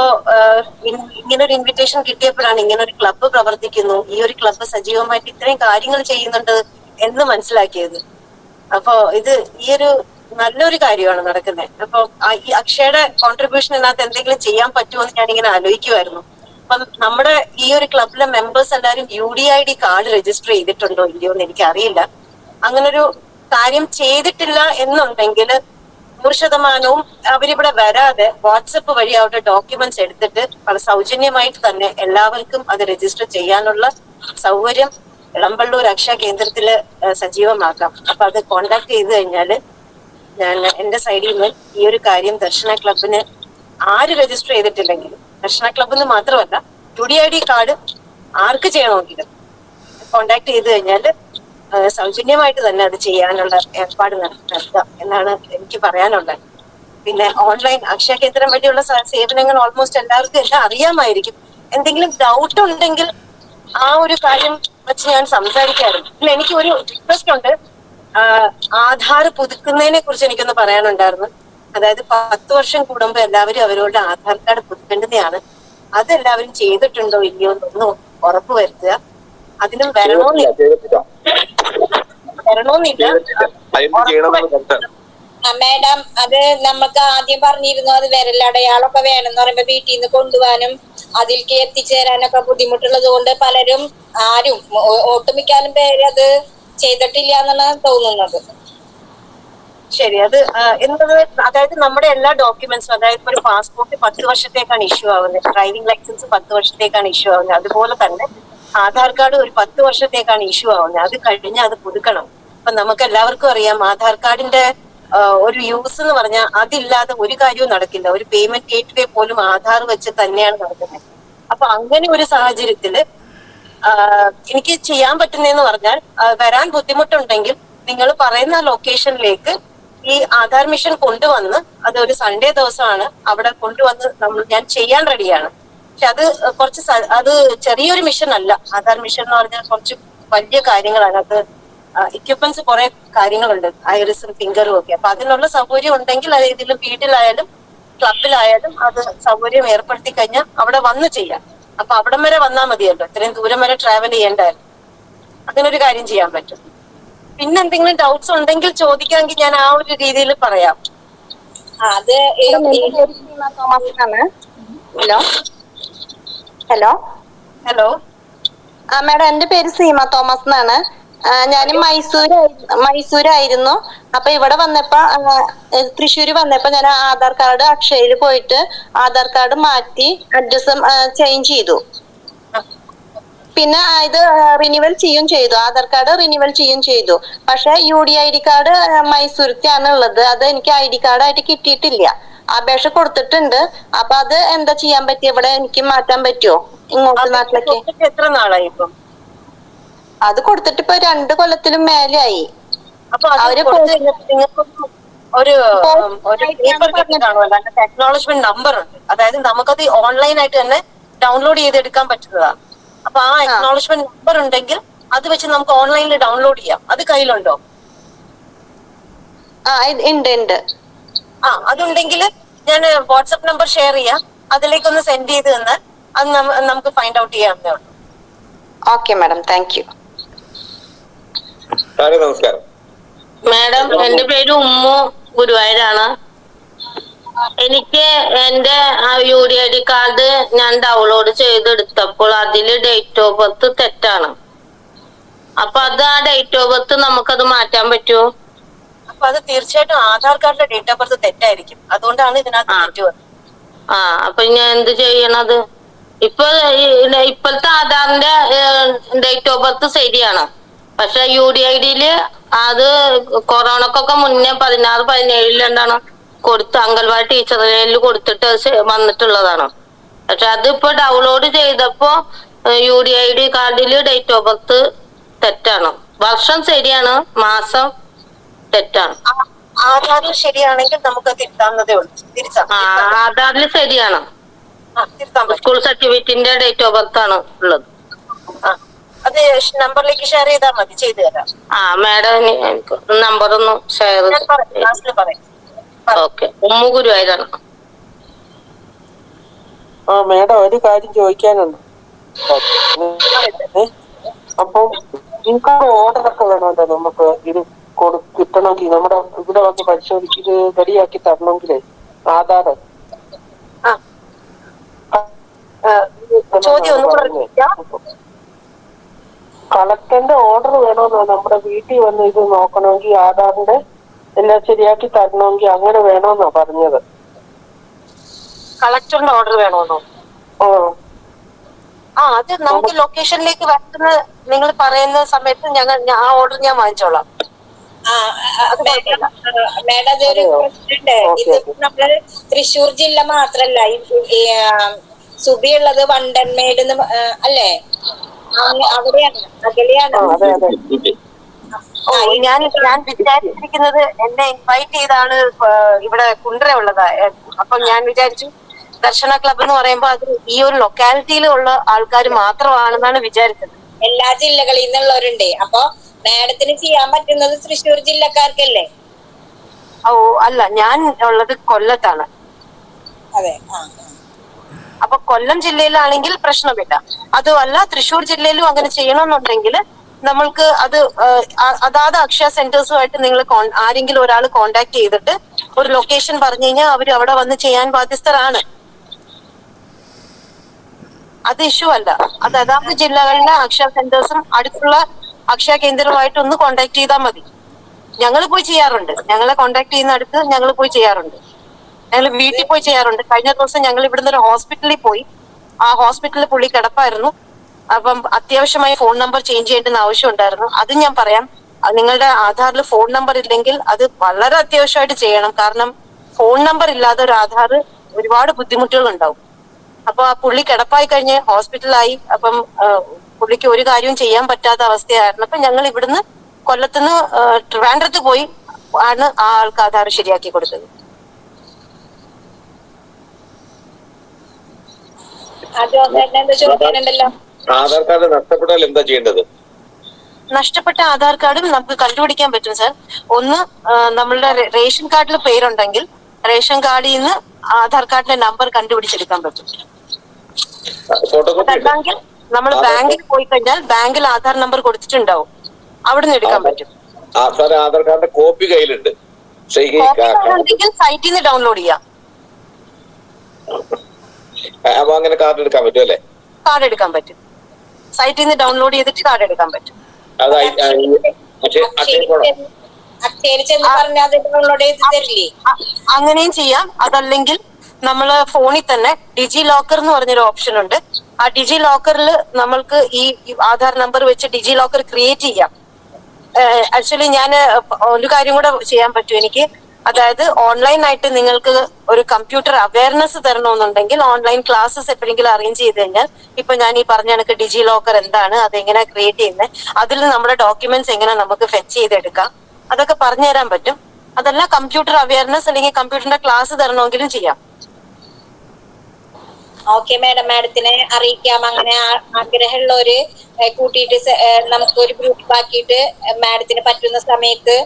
ഇങ്ങനൊരു ഇൻവിറ്റേഷൻ കിട്ടിയപ്പോഴാണ് ഇങ്ങനൊരു ക്ലബ്ബ് പ്രവർത്തിക്കുന്നു, ഈ ഒരു ക്ലബ്ബ് സജീവമായിട്ട് ഇത്രയും കാര്യങ്ങൾ ചെയ്യുന്നുണ്ട് എന്ന് മനസ്സിലാക്കിയത്. അപ്പോ ഇത് ഈ ഒരു നല്ലൊരു കാര്യമാണ് നടക്കുന്നത്. അപ്പൊ ഈ അക്ഷയുടെ കോൺട്രിബ്യൂഷൻ ഇതിനകത്ത് എന്തെങ്കിലും ചെയ്യാൻ പറ്റുമോ എന്ന് ഞാനിങ്ങനെ ആലോചിക്കുമായിരുന്നു. അപ്പം നമ്മുടെ ഈ ഒരു ക്ലബിലെ മെമ്പേഴ്സ് എല്ലാവരും UDID കാർഡ് രജിസ്റ്റർ ചെയ്തിട്ടുണ്ടോ ഇല്ലയോ എന്ന് എനിക്കറിയില്ല. അങ്ങനൊരു കാര്യം ചെയ്തിട്ടില്ല എന്നുണ്ടെങ്കിൽ 100% അവരിവിടെ വരാതെ വാട്സപ്പ് വഴി അവരുടെ ഡോക്യുമെന്റ്സ് എടുത്തിട്ട് വളരെ സൗജന്യമായിട്ട് തന്നെ എല്ലാവർക്കും അത് രജിസ്റ്റർ ചെയ്യാനുള്ള സൗകര്യം ഇളമ്പള്ളൂർ അക്ഷയ കേന്ദ്രത്തില് സജീവമാക്കാം. അപ്പൊ അത് കോണ്ടാക്ട് ചെയ്ത് കഴിഞ്ഞാൽ ഞാൻ എന്റെ സൈഡിൽ നിന്ന് ഈ ഒരു കാര്യം ദർശന ക്ലബിന് ആര് രജിസ്റ്റർ ചെയ്തിട്ടില്ലെങ്കിലും, ദർശന ക്ലബിന് മാത്രമല്ല UDID കാർഡ് ആർക്ക് ചെയ്യണമെങ്കിലും കോണ്ടാക്ട് ചെയ്ത് കഴിഞ്ഞാൽ സൗജന്യമായിട്ട് തന്നെ അത് ചെയ്യാനുള്ള ഏർപ്പാട് നടത്താം എന്നാണ് എനിക്ക് പറയാനുള്ളത്. പിന്നെ ഓൺലൈൻ അക്ഷയ കേന്ദ്രം വഴിയുള്ള സേവനങ്ങൾ ഓൾമോസ്റ്റ് എല്ലാവർക്കും എല്ലാം അറിയാമായിരിക്കും. എന്തെങ്കിലും ഡൗട്ട് ഉണ്ടെങ്കിൽ ആ ഒരു കാര്യം വെച്ച് ഞാൻ സംസാരിക്കാറുണ്ട്. പിന്നെ എനിക്ക് ഒരു റിക്വസ്റ്റ് ഉണ്ട്. ആധാർ പുതുക്കുന്നതിനെ കുറിച്ച് എനിക്കൊന്ന് പറയാനുണ്ടായിരുന്നു. അതായത് 10 വർഷം കൂടുമ്പോൾ എല്ലാവരും അവരുടെ ആധാർ കാർഡ് പുതുക്കേണ്ടതാണ്. അതെല്ലാവരും ചെയ്തിട്ടുണ്ടോ ഇല്ലയോ എന്നൊന്ന് ഉറപ്പുവരുത്തുക. അതിനും വരണമെന്നില്ല. മാഡം, അത് നമുക്ക് ആദ്യം പറഞ്ഞിരുന്നു, അത് വിരലടയാളൊക്കെ വേണമെന്ന് പറയുമ്പോ വീട്ടിൽ നിന്ന് കൊണ്ടുപോകാനും അതിലേക്ക് എത്തിച്ചേരാനൊക്കെ ബുദ്ധിമുട്ടുള്ളത് കൊണ്ട് പലരും ഒട്ടുമിക്കാലും പേര് അത് ചെയ്തിട്ടില്ല എന്നാണ് തോന്നുന്നത്. ശരി. അത് എന്നത് അതായത് നമ്മുടെ എല്ലാ ഡോക്യുമെന്റ്സും, അതായത് ഒരു പാസ്പോർട്ട് 10 വർഷത്തേക്കാണ് ഇഷ്യൂ ആവുന്നത്, ഡ്രൈവിംഗ് ലൈസൻസ് 10 വർഷത്തേക്കാണ് ഇഷ്യൂ ആവുന്നത്. അതുപോലെ തന്നെ ആധാർ കാർഡ് ഒരു 10 വർഷത്തേക്കാണ് ഇഷ്യൂ ആവുന്നത്. അത് കഴിഞ്ഞ് അത് പുതുക്കണം. അപ്പൊ നമുക്ക് എല്ലാവർക്കും അറിയാം ആധാർ കാർഡിന്റെ ഒരു യൂസ് എന്ന് പറഞ്ഞാൽ അതില്ലാതെ ഒരു കാര്യവും നടക്കില്ല. ഒരു പേയ്മെന്റ് ഗേറ്റ് വേ പോലും ആധാർ വെച്ച് തന്നെയാണ് നടക്കുന്നത്. അപ്പൊ അങ്ങനെ ഒരു സാഹചര്യത്തില് എനിക്ക് ചെയ്യാൻ പറ്റുന്നതെന്ന് പറഞ്ഞാൽ വരാൻ ബുദ്ധിമുട്ടുണ്ടെങ്കിൽ നിങ്ങൾ പറയുന്ന ലൊക്കേഷനിലേക്ക് ഈ ആധാർ മിഷൻ കൊണ്ടുവന്ന്, അത് ഒരു സൺഡേ ദിവസമാണ്, അവിടെ കൊണ്ടുവന്ന് ഞാൻ ചെയ്യാൻ റെഡിയാണ്. പക്ഷെ അത് ചെറിയൊരു മിഷൻ അല്ല. ആധാർ മിഷൻ എന്ന് പറഞ്ഞാൽ കുറച്ച് വലിയ കാര്യങ്ങളാണ്. അത് എക്യുപ്മെന്റ്സ് കുറെ കാര്യങ്ങളുണ്ട്, ഐറിസും ഫിംഗറും ഒക്കെ. അപ്പൊ അതിനുള്ള സൗകര്യം ഉണ്ടെങ്കിൽ അത് ഇതിലും വീട്ടിലായാലും ക്ലബിലായാലും അത് സൗകര്യം ഏർപ്പെടുത്തി കഴിഞ്ഞാൽ അവിടെ വന്ന് ചെയ്യാം. അപ്പൊ അവിടം വരെ വന്നാൽ മതിയല്ലോ, ഇത്രയും ദൂരം വരെ ട്രാവൽ ചെയ്യേണ്ടായിരുന്നു. അങ്ങനൊരു കാര്യം ചെയ്യാൻ പറ്റും. പിന്നെ എന്തെങ്കിലും ഡൗട്ട്സ് ഉണ്ടെങ്കിൽ ചോദിക്കാമെങ്കിൽ ഞാൻ ആ ഒരു രീതിയിൽ പറയാം. ഹലോ ഹലോ മാഡം, എന്റെ പേര് സീമ തോമസ് എന്നാണ്. ഞാൻ മൈസൂരായിരുന്നു. അപ്പൊ ഇവിടെ വന്നപ്പോ തൃശ്ശൂര് വന്നപ്പോ ഞാൻ ആധാർ കാർഡ് അക്ഷയയിൽ പോയിട്ട് ആധാർ കാർഡ് മാറ്റി അഡ്രസ് ചേഞ്ച് ചെയ്തു. പിന്നെ ഇത് റിന്യൂവൽ ചെയ്യും ചെയ്തു, ആധാർ കാർഡ് റിന്യൂവൽ ചെയ്യും ചെയ്തു. പക്ഷെ UDID കാർഡ് മൈസൂരത്താണ് ഉള്ളത്. അത് എനിക്ക് ID കാർഡായിട്ട് കിട്ടിയിട്ടില്ല. അപേക്ഷ കൊടുത്തിട്ടുണ്ട്. അപ്പൊ അത് എന്താ ചെയ്യാൻ പറ്റിയ, ഇവിടെ എനിക്ക് മാറ്റാൻ പറ്റുമോ ഇങ്ങോട്ട് നാട്ടിലേക്ക്? എത്ര നാളായി ഇപ്പം? അത് കൊടുത്തിട്ട് ഇപ്പൊ 2 കൊല്ലത്തിലും മേലെയായി. അപ്പൊ അവര് ഒരു പേപ്പർ കാണുമല്ലോ, അതിന്റെ അക്നോളജ്മെന്റ് നമ്പർ ഉണ്ട്. അതായത് നമുക്കത് ഓൺലൈൻ ആയിട്ട് തന്നെ ഡൗൺലോഡ് ചെയ്തെടുക്കാൻ പറ്റുന്നതാണ്. അപ്പൊ ആ അക്നോളജ്മെന്റ് നമ്പർ ഉണ്ടെങ്കിൽ അത് വെച്ച് നമുക്ക് ഓൺലൈനിൽ ഡൗൺലോഡ് ചെയ്യാം. അത് കയ്യിലുണ്ടോ? ഉണ്ട്. അതുണ്ടെങ്കിൽ ഞാൻ വാട്സ്ആപ്പ് നമ്പർ ഷെയർ ചെയ്യാം, അതിലേക്കൊന്ന് സെൻഡ് ചെയ്ത് തന്നാൽ അത് നമുക്ക് ഫൈൻഡ് ഔട്ട് ചെയ്യാവുന്നേ ഉള്ളൂ. Okay madam, thank you. നമസ്കാരം മാഡം, എന്റെ പേര് ഉമ്മു ഗുരുവായൂരാണ്. എനിക്ക് എന്റെ UDID കാർഡ് ഞാൻ ഡൗൺലോഡ് ചെയ്തെടുത്തപ്പോൾ അതില് ഡേറ്റ് ഓഫ് ബർത്ത് തെറ്റാണ്. അപ്പൊ അത് ആ ഡേറ്റ് ഓഫ് ബർത്ത് നമുക്കത് മാറ്റാൻ പറ്റുമോ? അപ്പൊ അത് തീർച്ചയായിട്ടും ആധാർ കാർഡിലെ ഡേറ്റ് ഓഫ് ബർത്ത് തെറ്റായിരിക്കും. അതുകൊണ്ടാണ് ഇതിനകത്ത് തെറ്റ് വന്നത്. അപ്പൊ ഞാൻ എന്ത് ചെയ്യണത്? ഇപ്പോഴത്തെ ആധാറിന്റെ ഡേറ്റ് ഓഫ് ബർത്ത് ശരിയാണ്. പക്ഷെ UDIDയില് അത് കൊറോണക്കൊക്കെ മുന്നേ 16-17 എന്താണ് കൊടുത്ത് അംഗൻവാടി ടീച്ചറിൽ കൊടുത്തിട്ട് വന്നിട്ടുള്ളതാണ്. പക്ഷെ അതിപ്പോ ഡൗൺലോഡ് ചെയ്തപ്പോ UDID കാർഡില് ഡേറ്റ് ഓഫ് ബർത്ത് തെറ്റാണ്. വർഷം ശരിയാണ്, മാസം തെറ്റാണ്. ആധാറിൽ ശരിയാണെങ്കിൽ നമുക്ക് തിരുത്താവുന്നതേ ഉള്ളൂ. ആധാറിൽ ശരിയാണ്. തിരുത്താൻ പറ്റും. സ്കൂൾ സർട്ടിഫിക്കറ്റിന്റെ ഡേറ്റ് ഓഫ് ബർത്ത് ആണ് ഉള്ളത്. അത് നമ്പറിലേക്ക് ഷെയർ ചെയ്താൽ മതി, ചെയ്തു തരാം. മാഡം നമ്പർ ഒന്ന് ഷെയർ. ഓക്കെ. ഉമ്മു ഗുരുവായൂരാണ്. മേഡം ഒരു കാര്യം ചോദിക്കാനുണ്ട്. അപ്പം നിങ്ങൾക്ക് ഓർഡറൊക്കെ വേണമല്ലോ നമുക്ക് ഇത് കിട്ടണമെങ്കിൽ, നമ്മുടെ ഇവിടെ വന്ന് പരിശോധിച്ച് ഇത് റെഡിയാക്കി തരണമെങ്കിലേ ആധാർ കളക്ടറിന്റെ ഓർഡർ വേണമെന്നോ നമ്മുടെ വീട്ടിൽ വന്ന് ഇത് നോക്കണമെങ്കിൽ ആധാറിന്റെ എല്ലാം ശരിയാക്കി തരണമെങ്കിൽ അങ്ങനെ വേണമെന്നോ പറഞ്ഞത്. കളക്ടറിന്റെ ഓർഡർ വേണമെന്നോ? അത് നമുക്ക് ലൊക്കേഷനിലേക്ക് വരുന്ന നിങ്ങൾ പറയുന്ന സമയത്ത് ആ ഓർഡർ ഞാൻ വാങ്ങിച്ചോളാം. മേഡം അതൊരു പ്രശ്നമുണ്ട്. ഇത് നമ്മള് തൃശ്ശൂർ ജില്ല മാത്രല്ല, സുബി ഉള്ളത് വണ്ടൻമേട് അല്ലേ? അവിടെയാണ്, അകലെയാണ്. ഞാൻ വിചാരിച്ചിരിക്കുന്നത് എന്നെ ഇൻവൈറ്റ് ചെയ്താണ് ഇവിടെ കുണ്ടറ ഉള്ളത്. അപ്പം ഞാൻ വിചാരിച്ചു ദർശന ക്ലബ് എന്ന് പറയുമ്പോ അത് ഈ ഒരു ലൊക്കാലിറ്റിയിലുള്ള ആൾക്കാർ മാത്രമാണെന്നാണ് വിചാരിച്ചത്. എല്ലാ ജില്ലകളിൽ നിന്നുള്ളവരുണ്ട്. അപ്പൊ മാഡത്തിന് ചെയ്യാൻ പറ്റുന്നത് തൃശ്ശൂർ ജില്ലക്കാർക്കല്ലേ? അല്ല, ഞാൻ ഉള്ളത് കൊല്ലത്താണ്. അതെ. അപ്പൊ കൊല്ലം ജില്ലയിലാണെങ്കിൽ പ്രശ്നമില്ല. അതുമല്ല തൃശ്ശൂർ ജില്ലയിലും അങ്ങനെ ചെയ്യണമെന്നുണ്ടെങ്കിൽ നമ്മൾക്ക് അത് അതാത് അക്ഷയ സെന്റേഴ്സുമായിട്ട് നിങ്ങൾ ആരെങ്കിലും ഒരാൾ കോണ്ടാക്ട് ചെയ്തിട്ട് ഒരു ലൊക്കേഷൻ പറഞ്ഞു കഴിഞ്ഞാൽ അവർ അവിടെ വന്ന് ചെയ്യാൻ ബാധ്യസ്ഥരാണ്. അത് ഇഷ്യൂ അല്ല. അത് അതാത് ജില്ലകളിലെ അക്ഷയ സെന്റേഴ്സും അടുത്തുള്ള അക്ഷയ കേന്ദ്രവുമായിട്ട് ഒന്ന് കോണ്ടാക്ട് ചെയ്താൽ മതി. ഞങ്ങൾ പോയി ചെയ്യാറുണ്ട്. ഞങ്ങളെ കോണ്ടാക്ട് ചെയ്യുന്ന അടുത്ത് ഞങ്ങൾ പോയി ചെയ്യാറുണ്ട്. ഞങ്ങൾ വീട്ടിൽ പോയി ചെയ്യാറുണ്ട്. കഴിഞ്ഞ ദിവസം ഞങ്ങൾ ഇവിടുന്ന് ഒരു ഹോസ്പിറ്റലിൽ പോയി. ആ ഹോസ്പിറ്റലിൽ പുള്ളി കിടപ്പായിരുന്നു. അപ്പം അത്യാവശ്യമായി ഫോൺ നമ്പർ ചേഞ്ച് ചെയ്യേണ്ടുന്ന ആവശ്യം ഉണ്ടായിരുന്നു. അത് ഞാൻ പറയാം. നിങ്ങളുടെ ആധാറിൽ ഫോൺ നമ്പർ ഇല്ലെങ്കിൽ അത് വളരെ അത്യാവശ്യമായിട്ട് ചെയ്യണം. കാരണം ഫോൺ നമ്പർ ഇല്ലാതെ ഒരു ആധാർ ഒരുപാട് ബുദ്ധിമുട്ടുകൾ ഉണ്ടാവും. അപ്പൊ ആ പുള്ളി കിടപ്പായി കഴിഞ്ഞ് ഹോസ്പിറ്റലായി. അപ്പം പുള്ളിക്ക് ഒരു കാര്യവും ചെയ്യാൻ പറ്റാത്ത അവസ്ഥയായിരുന്നു. അപ്പൊ ഞങ്ങൾ ഇവിടുന്ന് കൊല്ലത്തുനിന്ന് ട്രിവാൻഡ്രത്ത് പോയി ആണ് ആ ആൾക്ക് ആധാർ ശരിയാക്കി കൊടുത്തത്. ആധാർ കാർഡ് നഷ്ടപ്പെട്ടാൽ എന്താ ചെയ്യേണ്ടത്? നഷ്ടപ്പെട്ട ആധാർ കാർഡും നമുക്ക് കണ്ടുപിടിക്കാൻ പറ്റും സാർ. ഒന്ന്, നമ്മളുടെ റേഷൻ കാർഡിൽ പേരുണ്ടെങ്കിൽ റേഷൻ കാർഡിൽ നിന്ന് ആധാർ കാർഡിന്റെ നമ്പർ കണ്ടുപിടിച്ചെടുക്കാൻ പറ്റും. അതല്ലെങ്കിൽ നമ്മൾ ബാങ്കിൽ പോയി കഴിഞ്ഞാൽ ബാങ്കിൽ ആധാർ നമ്പർ കൊടുത്തിട്ടുണ്ടാവും, അവിടുന്ന് എടുക്കാൻ പറ്റും. ആധാർ കാർഡിന്റെ കോപ്പി കയ്യിലുണ്ട്. സൈറ്റിൽ നിന്ന് ഡൗൺലോഡ് ചെയ്യാം. അങ്ങനെ കാർഡ് എടുക്കാൻ പറ്റും അല്ലേ? കാർഡ് എടുക്കാൻ പറ്റും. സൈറ്റിൽ നിന്ന് ഡൗൺലോഡ് ചെയ്തിട്ട് കാർഡ് എടുക്കാൻ പറ്റും. അങ്ങനെയും ചെയ്യാം. അതല്ലെങ്കിൽ നമ്മള് ഫോണിൽ തന്നെ ഡിജി ലോക്കർ എന്ന് പറഞ്ഞൊരു ഓപ്ഷൻ ഉണ്ട്. ആ ഡിജി ലോക്കറിൽ നമ്മൾക്ക് ഈ ആധാർ നമ്പർ വെച്ച് ഡിജി ലോക്കർ ക്രിയേറ്റ് ചെയ്യാം. ആക്ച്വലി ഞാൻ ഒരു കാര്യം കൂടെ ചെയ്യാൻ പറ്റും എനിക്ക്. അതായത് ഓൺലൈനായിട്ട് നിങ്ങൾക്ക് ഒരു കമ്പ്യൂട്ടർ അവയർനെസ് തരണമെന്നുണ്ടെങ്കിൽ ഓൺലൈൻ ക്ലാസ്സസ് എപ്പോഴെങ്കിലും അറേഞ്ച് ചെയ്ത് കഴിഞ്ഞാൽ, ഇപ്പൊ ഞാൻ ഈ പറഞ്ഞ കണക്ക് ഡിജി ലോക്കർ എന്താണ്, അതെങ്ങനെ ക്രിയേറ്റ് ചെയ്യുന്നത്, അതിൽ നമ്മുടെ ഡോക്യുമെന്റ്സ് എങ്ങനെ നമുക്ക് ഫെച്ച് ചെയ്തെടുക്കാം, അതൊക്കെ പറഞ്ഞുതരാൻ പറ്റും. അതല്ല കമ്പ്യൂട്ടർ അവയർനെസ് അല്ലെങ്കിൽ കമ്പ്യൂട്ടറിന്റെ ക്ലാസ് തരണമെങ്കിലും ചെയ്യാം. ഓക്കെ മാഡം, മാഡത്തിനെ അറിയിക്കാം. അങ്ങനെ ആഗ്രഹമുള്ളവര് കൂട്ടിയിട്ട് നമുക്ക് ഒരു ഗ്രൂപ്പ് ആക്കിയിട്ട് മാഡത്തിന് പറ്റുന്ന സമയത്ത്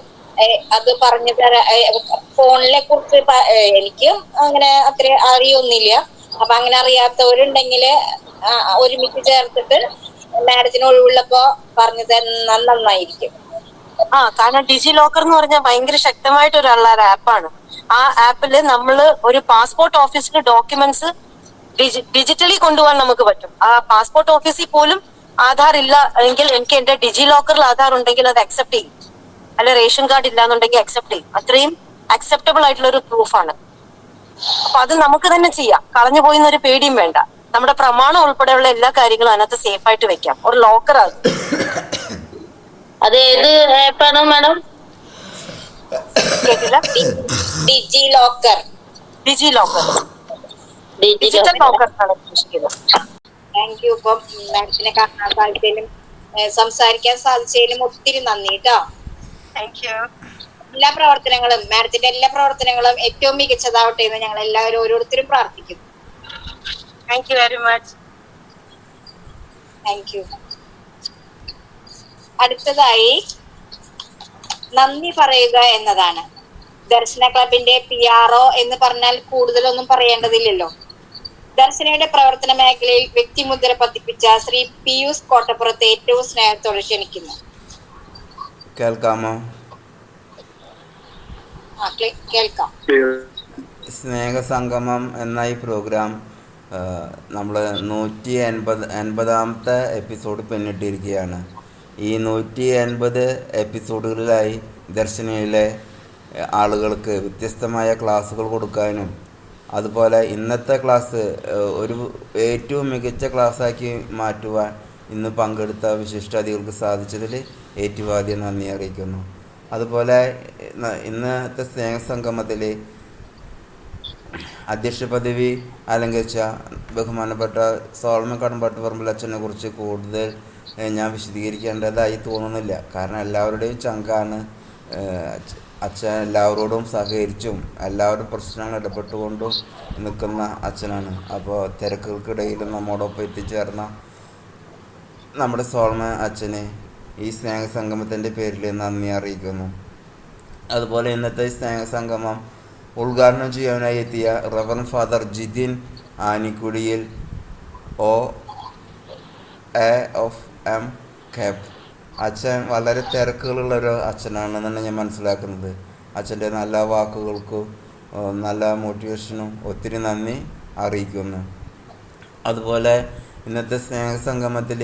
അത് പറഞ്ഞു തരാം. ഫോണിനെ കുറിച്ച് എനിക്കും അങ്ങനെ അത്ര അറിയൊന്നുമില്ല. അപ്പൊ അങ്ങനെ അറിയാത്തവരുണ്ടെങ്കിൽ ഒരുമിച്ച് ചേർത്തിട്ട് മാഡത്തിന് ഒഴിവുള്ളപ്പോ പറഞ്ഞു തന്നാൽ നന്നായിരിക്കും. കാരണം ഡിജി ലോക്കർ എന്ന് പറഞ്ഞാൽ ഭയങ്കര ശക്തമായിട്ടൊരു ആപ്പാണ്. ആ ആപ്പില് നമ്മള് ഒരു പാസ്പോർട്ട് ഓഫീസിൽ ഡോക്യുമെന്റ്സ് ഡിജിറ്റലി കൊണ്ടുപോകാൻ നമുക്ക് പറ്റും. ആ പാസ്പോർട്ട് ഓഫീസിൽ പോലും ആധാർ ഇല്ല എങ്കിൽ എനിക്ക് എന്റെ ഡിജി ലോക്കറിൽ ആധാർ ഉണ്ടെങ്കിൽ അത് അക്സെപ്റ്റ് ചെയ്യും. അല്ല റേഷൻ കാർഡ് ഇല്ലാന്നുണ്ടെങ്കിൽ അക്സെപ്റ്റ് ചെയ്യും. അത്രയും അക്സെപ്റ്റബിൾ ആയിട്ടുള്ള ഒരു പ്രൂഫാണ്. അപ്പൊ അത് നമുക്ക് തന്നെ ചെയ്യാം. കളഞ്ഞു പോയിന്നൊരു പേടിയും വേണ്ട. നമ്മുടെ പ്രമാണം ഉൾപ്പെടെയുള്ള എല്ലാ കാര്യങ്ങളും അതിനകത്ത് സേഫ് ആയിട്ട് വെക്കാം. ഒരു ലോക്കർ അത്. അത് ഏത് ആപ്പാണ് മാഡം? കേട്ടില്ല. ഡിജി ലോക്കർ. ഡിജി ലോക്കർ, ഡിജിറ്റൽ ലോക്കർ ആണ് ഉദ്ദേശിക്കുന്നത്. Thank you. ഇപ്പം മാഡത്തിനെ കാണാൻ സാധിച്ചതിലും സംസാരിക്കാൻ സാധിച്ചതിലും ഒത്തിരി നന്ദി കേട്ടോ. Thank you. എല്ലാ പ്രവർത്തനങ്ങളും മാഡത്തിന്റെ എല്ലാ പ്രവർത്തനങ്ങളും ഏറ്റവും മികച്ചതാവട്ടെ എന്ന് ഞങ്ങൾ എല്ലാവരും ഓരോരുത്തരും പ്രാർത്ഥിക്കുന്നു. Thank you very much. Thank you. അടുത്തതായി നന്ദി പറയുക എന്നതാണ്. ദർശന ക്ലബിന്റെ PRO എന്ന് പറഞ്ഞാൽ കൂടുതലൊന്നും പറയേണ്ടതില്ലല്ലോ. ദർശനയുടെ പ്രവർത്തന മേഖലയിൽ വ്യക്തിമുദ്ര പതിപ്പിച്ച ശ്രീ പിയൂസ് കോട്ടപ്പുറത്തെ ഏറ്റവും സ്നേഹത്തോടെ ക്ഷണിക്കുന്നു. കേൾക്കാമോ? കേൾക്കാം. സ്നേഹസംഗമം എന്ന ഈ പ്രോഗ്രാം നമ്മൾ 180ാമത്തെ എപ്പിസോഡ് പിന്നിട്ടിരിക്കുകയാണ്. ഈ 180 എപ്പിസോഡുകളിലായി ദർശനയിലെ ആളുകൾക്ക് വ്യത്യസ്തമായ ക്ലാസ്സുകൾ കൊടുക്കാനും അതുപോലെ ഇന്നത്തെ ക്ലാസ് ഒരു ഏറ്റവും മികച്ച ക്ലാസ്സാക്കി മാറ്റുവാൻ ഇന്ന് പങ്കെടുത്ത വിശിഷ്ടാതിഥികൾക്ക് സാധിച്ചതിൽ ഏറ്റവും ആദ്യം നന്ദി അറിയിക്കുന്നു. അതുപോലെ ഇന്നത്തെ സ്നേഹസംഗമത്തിൽ അധ്യക്ഷ പദവി അലങ്കരിച്ച ബഹുമാനപ്പെട്ട സോളമൻ കടമ്പാട്ടുപറമ്പിൽ അച്ഛനെ കുറിച്ച് കൂടുതൽ ഞാൻ വിശദീകരിക്കേണ്ടതായി തോന്നുന്നില്ല. കാരണം എല്ലാവരുടെയും ചങ്കാണ് അച്ഛൻ. എല്ലാവരോടും സഹകരിച്ചും എല്ലാവരുടെ പ്രശ്നങ്ങൾ ഇടപെട്ടുകൊണ്ടും നിൽക്കുന്ന അച്ഛനാണ്. അപ്പോൾ തിരക്കുകൾക്കിടയിലും നമ്മോടൊപ്പം എത്തിച്ചേർന്ന നമ്മുടെ സോളമൻ അച്ഛനെ ഈ സ്നേഹസംഗമത്തിൻ്റെ പേരിൽ നന്ദി അറിയിക്കുന്നു. അതുപോലെ ഇന്നത്തെ സ്നേഹസംഗമം ഉദ്ഘാടനം ചെയ്യാനായി എത്തിയ reverend father Jithin Anikkudiyil OAM Cap അച്ഛൻ വളരെ തിരക്കുകളുള്ളൊരു അച്ഛനാണെന്നാണ് ഞാൻ മനസ്സിലാക്കുന്നത്. അച്ഛൻ്റെ നല്ല വാക്കുകൾക്കും നല്ല മോട്ടിവേഷനും ഒത്തിരി നന്ദി അറിയിക്കുന്നു. അതുപോലെ ഇന്നത്തെ സ്നേഹസംഗമത്തിൽ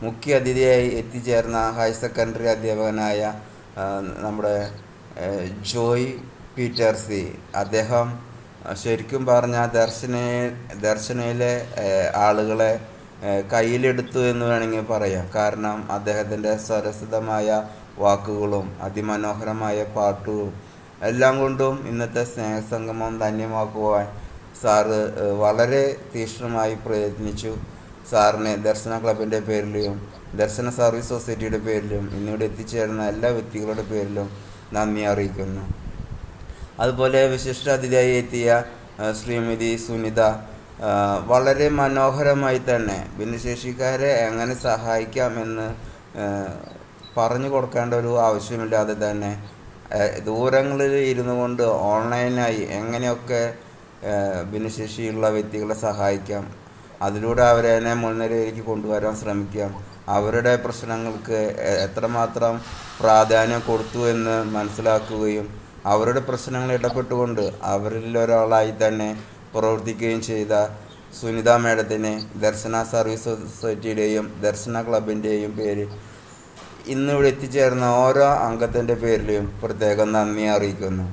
മുഖ്യ അതിഥിയായി എത്തിച്ചേർന്ന ഹയർ സെക്കൻഡറി അധ്യാപകനായ നമ്മുടെ ജോയ് PTRC. അദ്ദേഹം ശരിക്കും പറഞ്ഞാൽ ദർശനയിലെ ആളുകളെ കയ്യിലെടുത്തു എന്ന് വേണമെങ്കിൽ പറയാം. കാരണം അദ്ദേഹത്തിൻ്റെ സരസിതമായ വാക്കുകളും അതിമനോഹരമായ പാട്ടുകളും എല്ലാം കൊണ്ടും ഇന്നത്തെ സ്നേഹസംഗമം ധന്യമാക്കുവാൻ സാറ് വളരെ തീക്ഷ്ണമായി പ്രയത്നിച്ചു. സാറിനെ ദർശന ക്ലബിൻ്റെ പേരിലും ദർശന സർവീസ് സൊസൈറ്റിയുടെ പേരിലും ഇന്നിവിടെ എത്തിച്ചേർന്ന എല്ലാ വ്യക്തികളുടെ പേരിലും നന്ദി അറിയിക്കുന്നു. അതുപോലെ വിശിഷ്ടാതിഥിയായി എത്തിയ ശ്രീമതി സുനിത വളരെ മനോഹരമായി തന്നെ ഭിന്നശേഷിക്കാരെ എങ്ങനെ സഹായിക്കാമെന്ന് പറഞ്ഞു കൊടുക്കേണ്ട ഒരു ആവശ്യമില്ലാതെ തന്നെ ദൂരങ്ങളിൽ ഇരുന്നു കൊണ്ട് ഓൺലൈനായി എങ്ങനെയൊക്കെ ഭിന്നശേഷിയുള്ള വ്യക്തികളെ സഹായിക്കാം, അതിലൂടെ അവരെ മുൻനിരയിലേക്ക് കൊണ്ടുവരാൻ ശ്രമിക്കാം, അവരുടെ പ്രശ്നങ്ങൾക്ക് എത്രമാത്രം പ്രാധാന്യം കൊടുത്തു എന്ന് മനസ്സിലാക്കുകയും അവരുടെ പ്രശ്നങ്ങൾ ഇടപെട്ടുകൊണ്ട് അവരിൽ ഒരാളായി തന്നെ പ്രവർത്തിക്കുകയും ചെയ്ത സുനിത മേഡത്തിനെ ദർശന സർവീസ് സൊസൈറ്റിയുടെയും ദർശന ക്ലബിൻ്റെയും പേരിൽ ഇന്നിവിടെ എത്തിച്ചേർന്ന ഓരോ അംഗത്തിൻ്റെ പേരിലും പ്രത്യേകം നന്ദി അറിയിക്കുന്നു.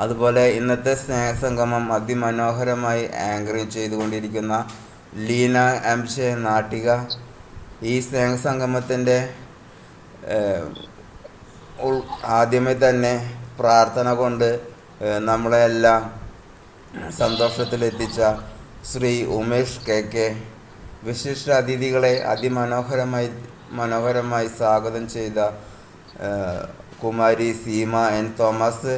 അതുപോലെ ഇന്നത്തെ സ്നേഹസംഗമം അതിമനോഹരമായി ആങ്കറിങ് ചെയ്തുകൊണ്ടിരിക്കുന്ന ലീന MC നാട്ടിക. ഈ സ്നേഹസംഗമത്തിൻ്റെ ആദ്യമേ തന്നെ പ്രാർത്ഥന കൊണ്ട് നമ്മളെല്ലാം സന്തോഷത്തിലെത്തിച്ച ശ്രീ ഉമേഷ് KK, വിശിഷ്ട അതിഥികളെ മനോഹരമായി സ്വാഗതം ചെയ്ത കുമാരി സീമ N തോമസ്,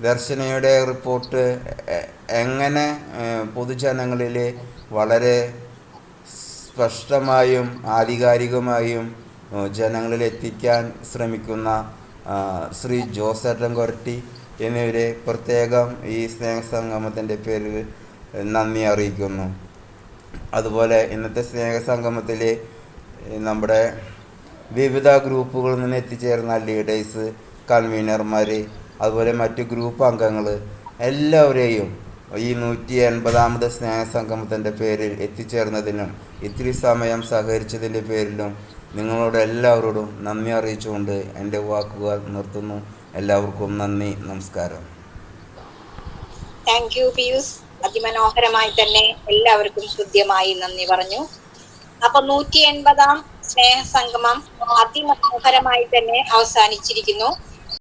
ദർശനയുടെ റിപ്പോർട്ട് എങ്ങനെ പൊതുജനങ്ങളിൽ വളരെ സ്പഷ്ടമായും ആധികാരികമായും ജനങ്ങളിൽ എത്തിക്കാൻ ശ്രമിക്കുന്ന ശ്രീ ജോസേട്ടൻ കൊരട്ടി എന്നിവരെ പ്രത്യേകം ഈ സ്നേഹസംഗമത്തിൻ്റെ പേരിൽ നന്ദി അറിയിക്കുന്നു. അതുപോലെ ഇന്നത്തെ സ്നേഹസംഗമത്തിൽ നമ്മുടെ വിവിധ ഗ്രൂപ്പുകളിൽ നിന്ന് എത്തിച്ചേർന്ന ലീഡേഴ്സ്, കൺവീനർമാർ, അതുപോലെ മറ്റ് ഗ്രൂപ്പ് അംഗങ്ങൾ എല്ലാവരെയും ഈ 180ാമത് സ്നേഹസംഗമത്തിൻ്റെ പേരിൽ എത്തിച്ചേർന്നതിനും ഇത്തിരി സമയം സഹകരിച്ചതിൻ്റെ പേരിലും നിങ്ങളോട് എല്ലാവരോടും നന്ദി അറിയിച്ചുകൊണ്ട് എൻ്റെ വാക്കുകൾ നിർത്തുന്നു. എല്ലാവർക്കും നന്ദി, നമസ്കാരം. Thank you Pius. അതിമനോഹരമായി തന്നെ എല്ലാവർക്കും ഹൃദ്യമായി നന്ദി പറഞ്ഞു. അപ്പൊ 180ാം സ്നേഹസംഗമം അതിമനോഹരമായി തന്നെ അവസാനിച്ചിരിക്കുന്നു.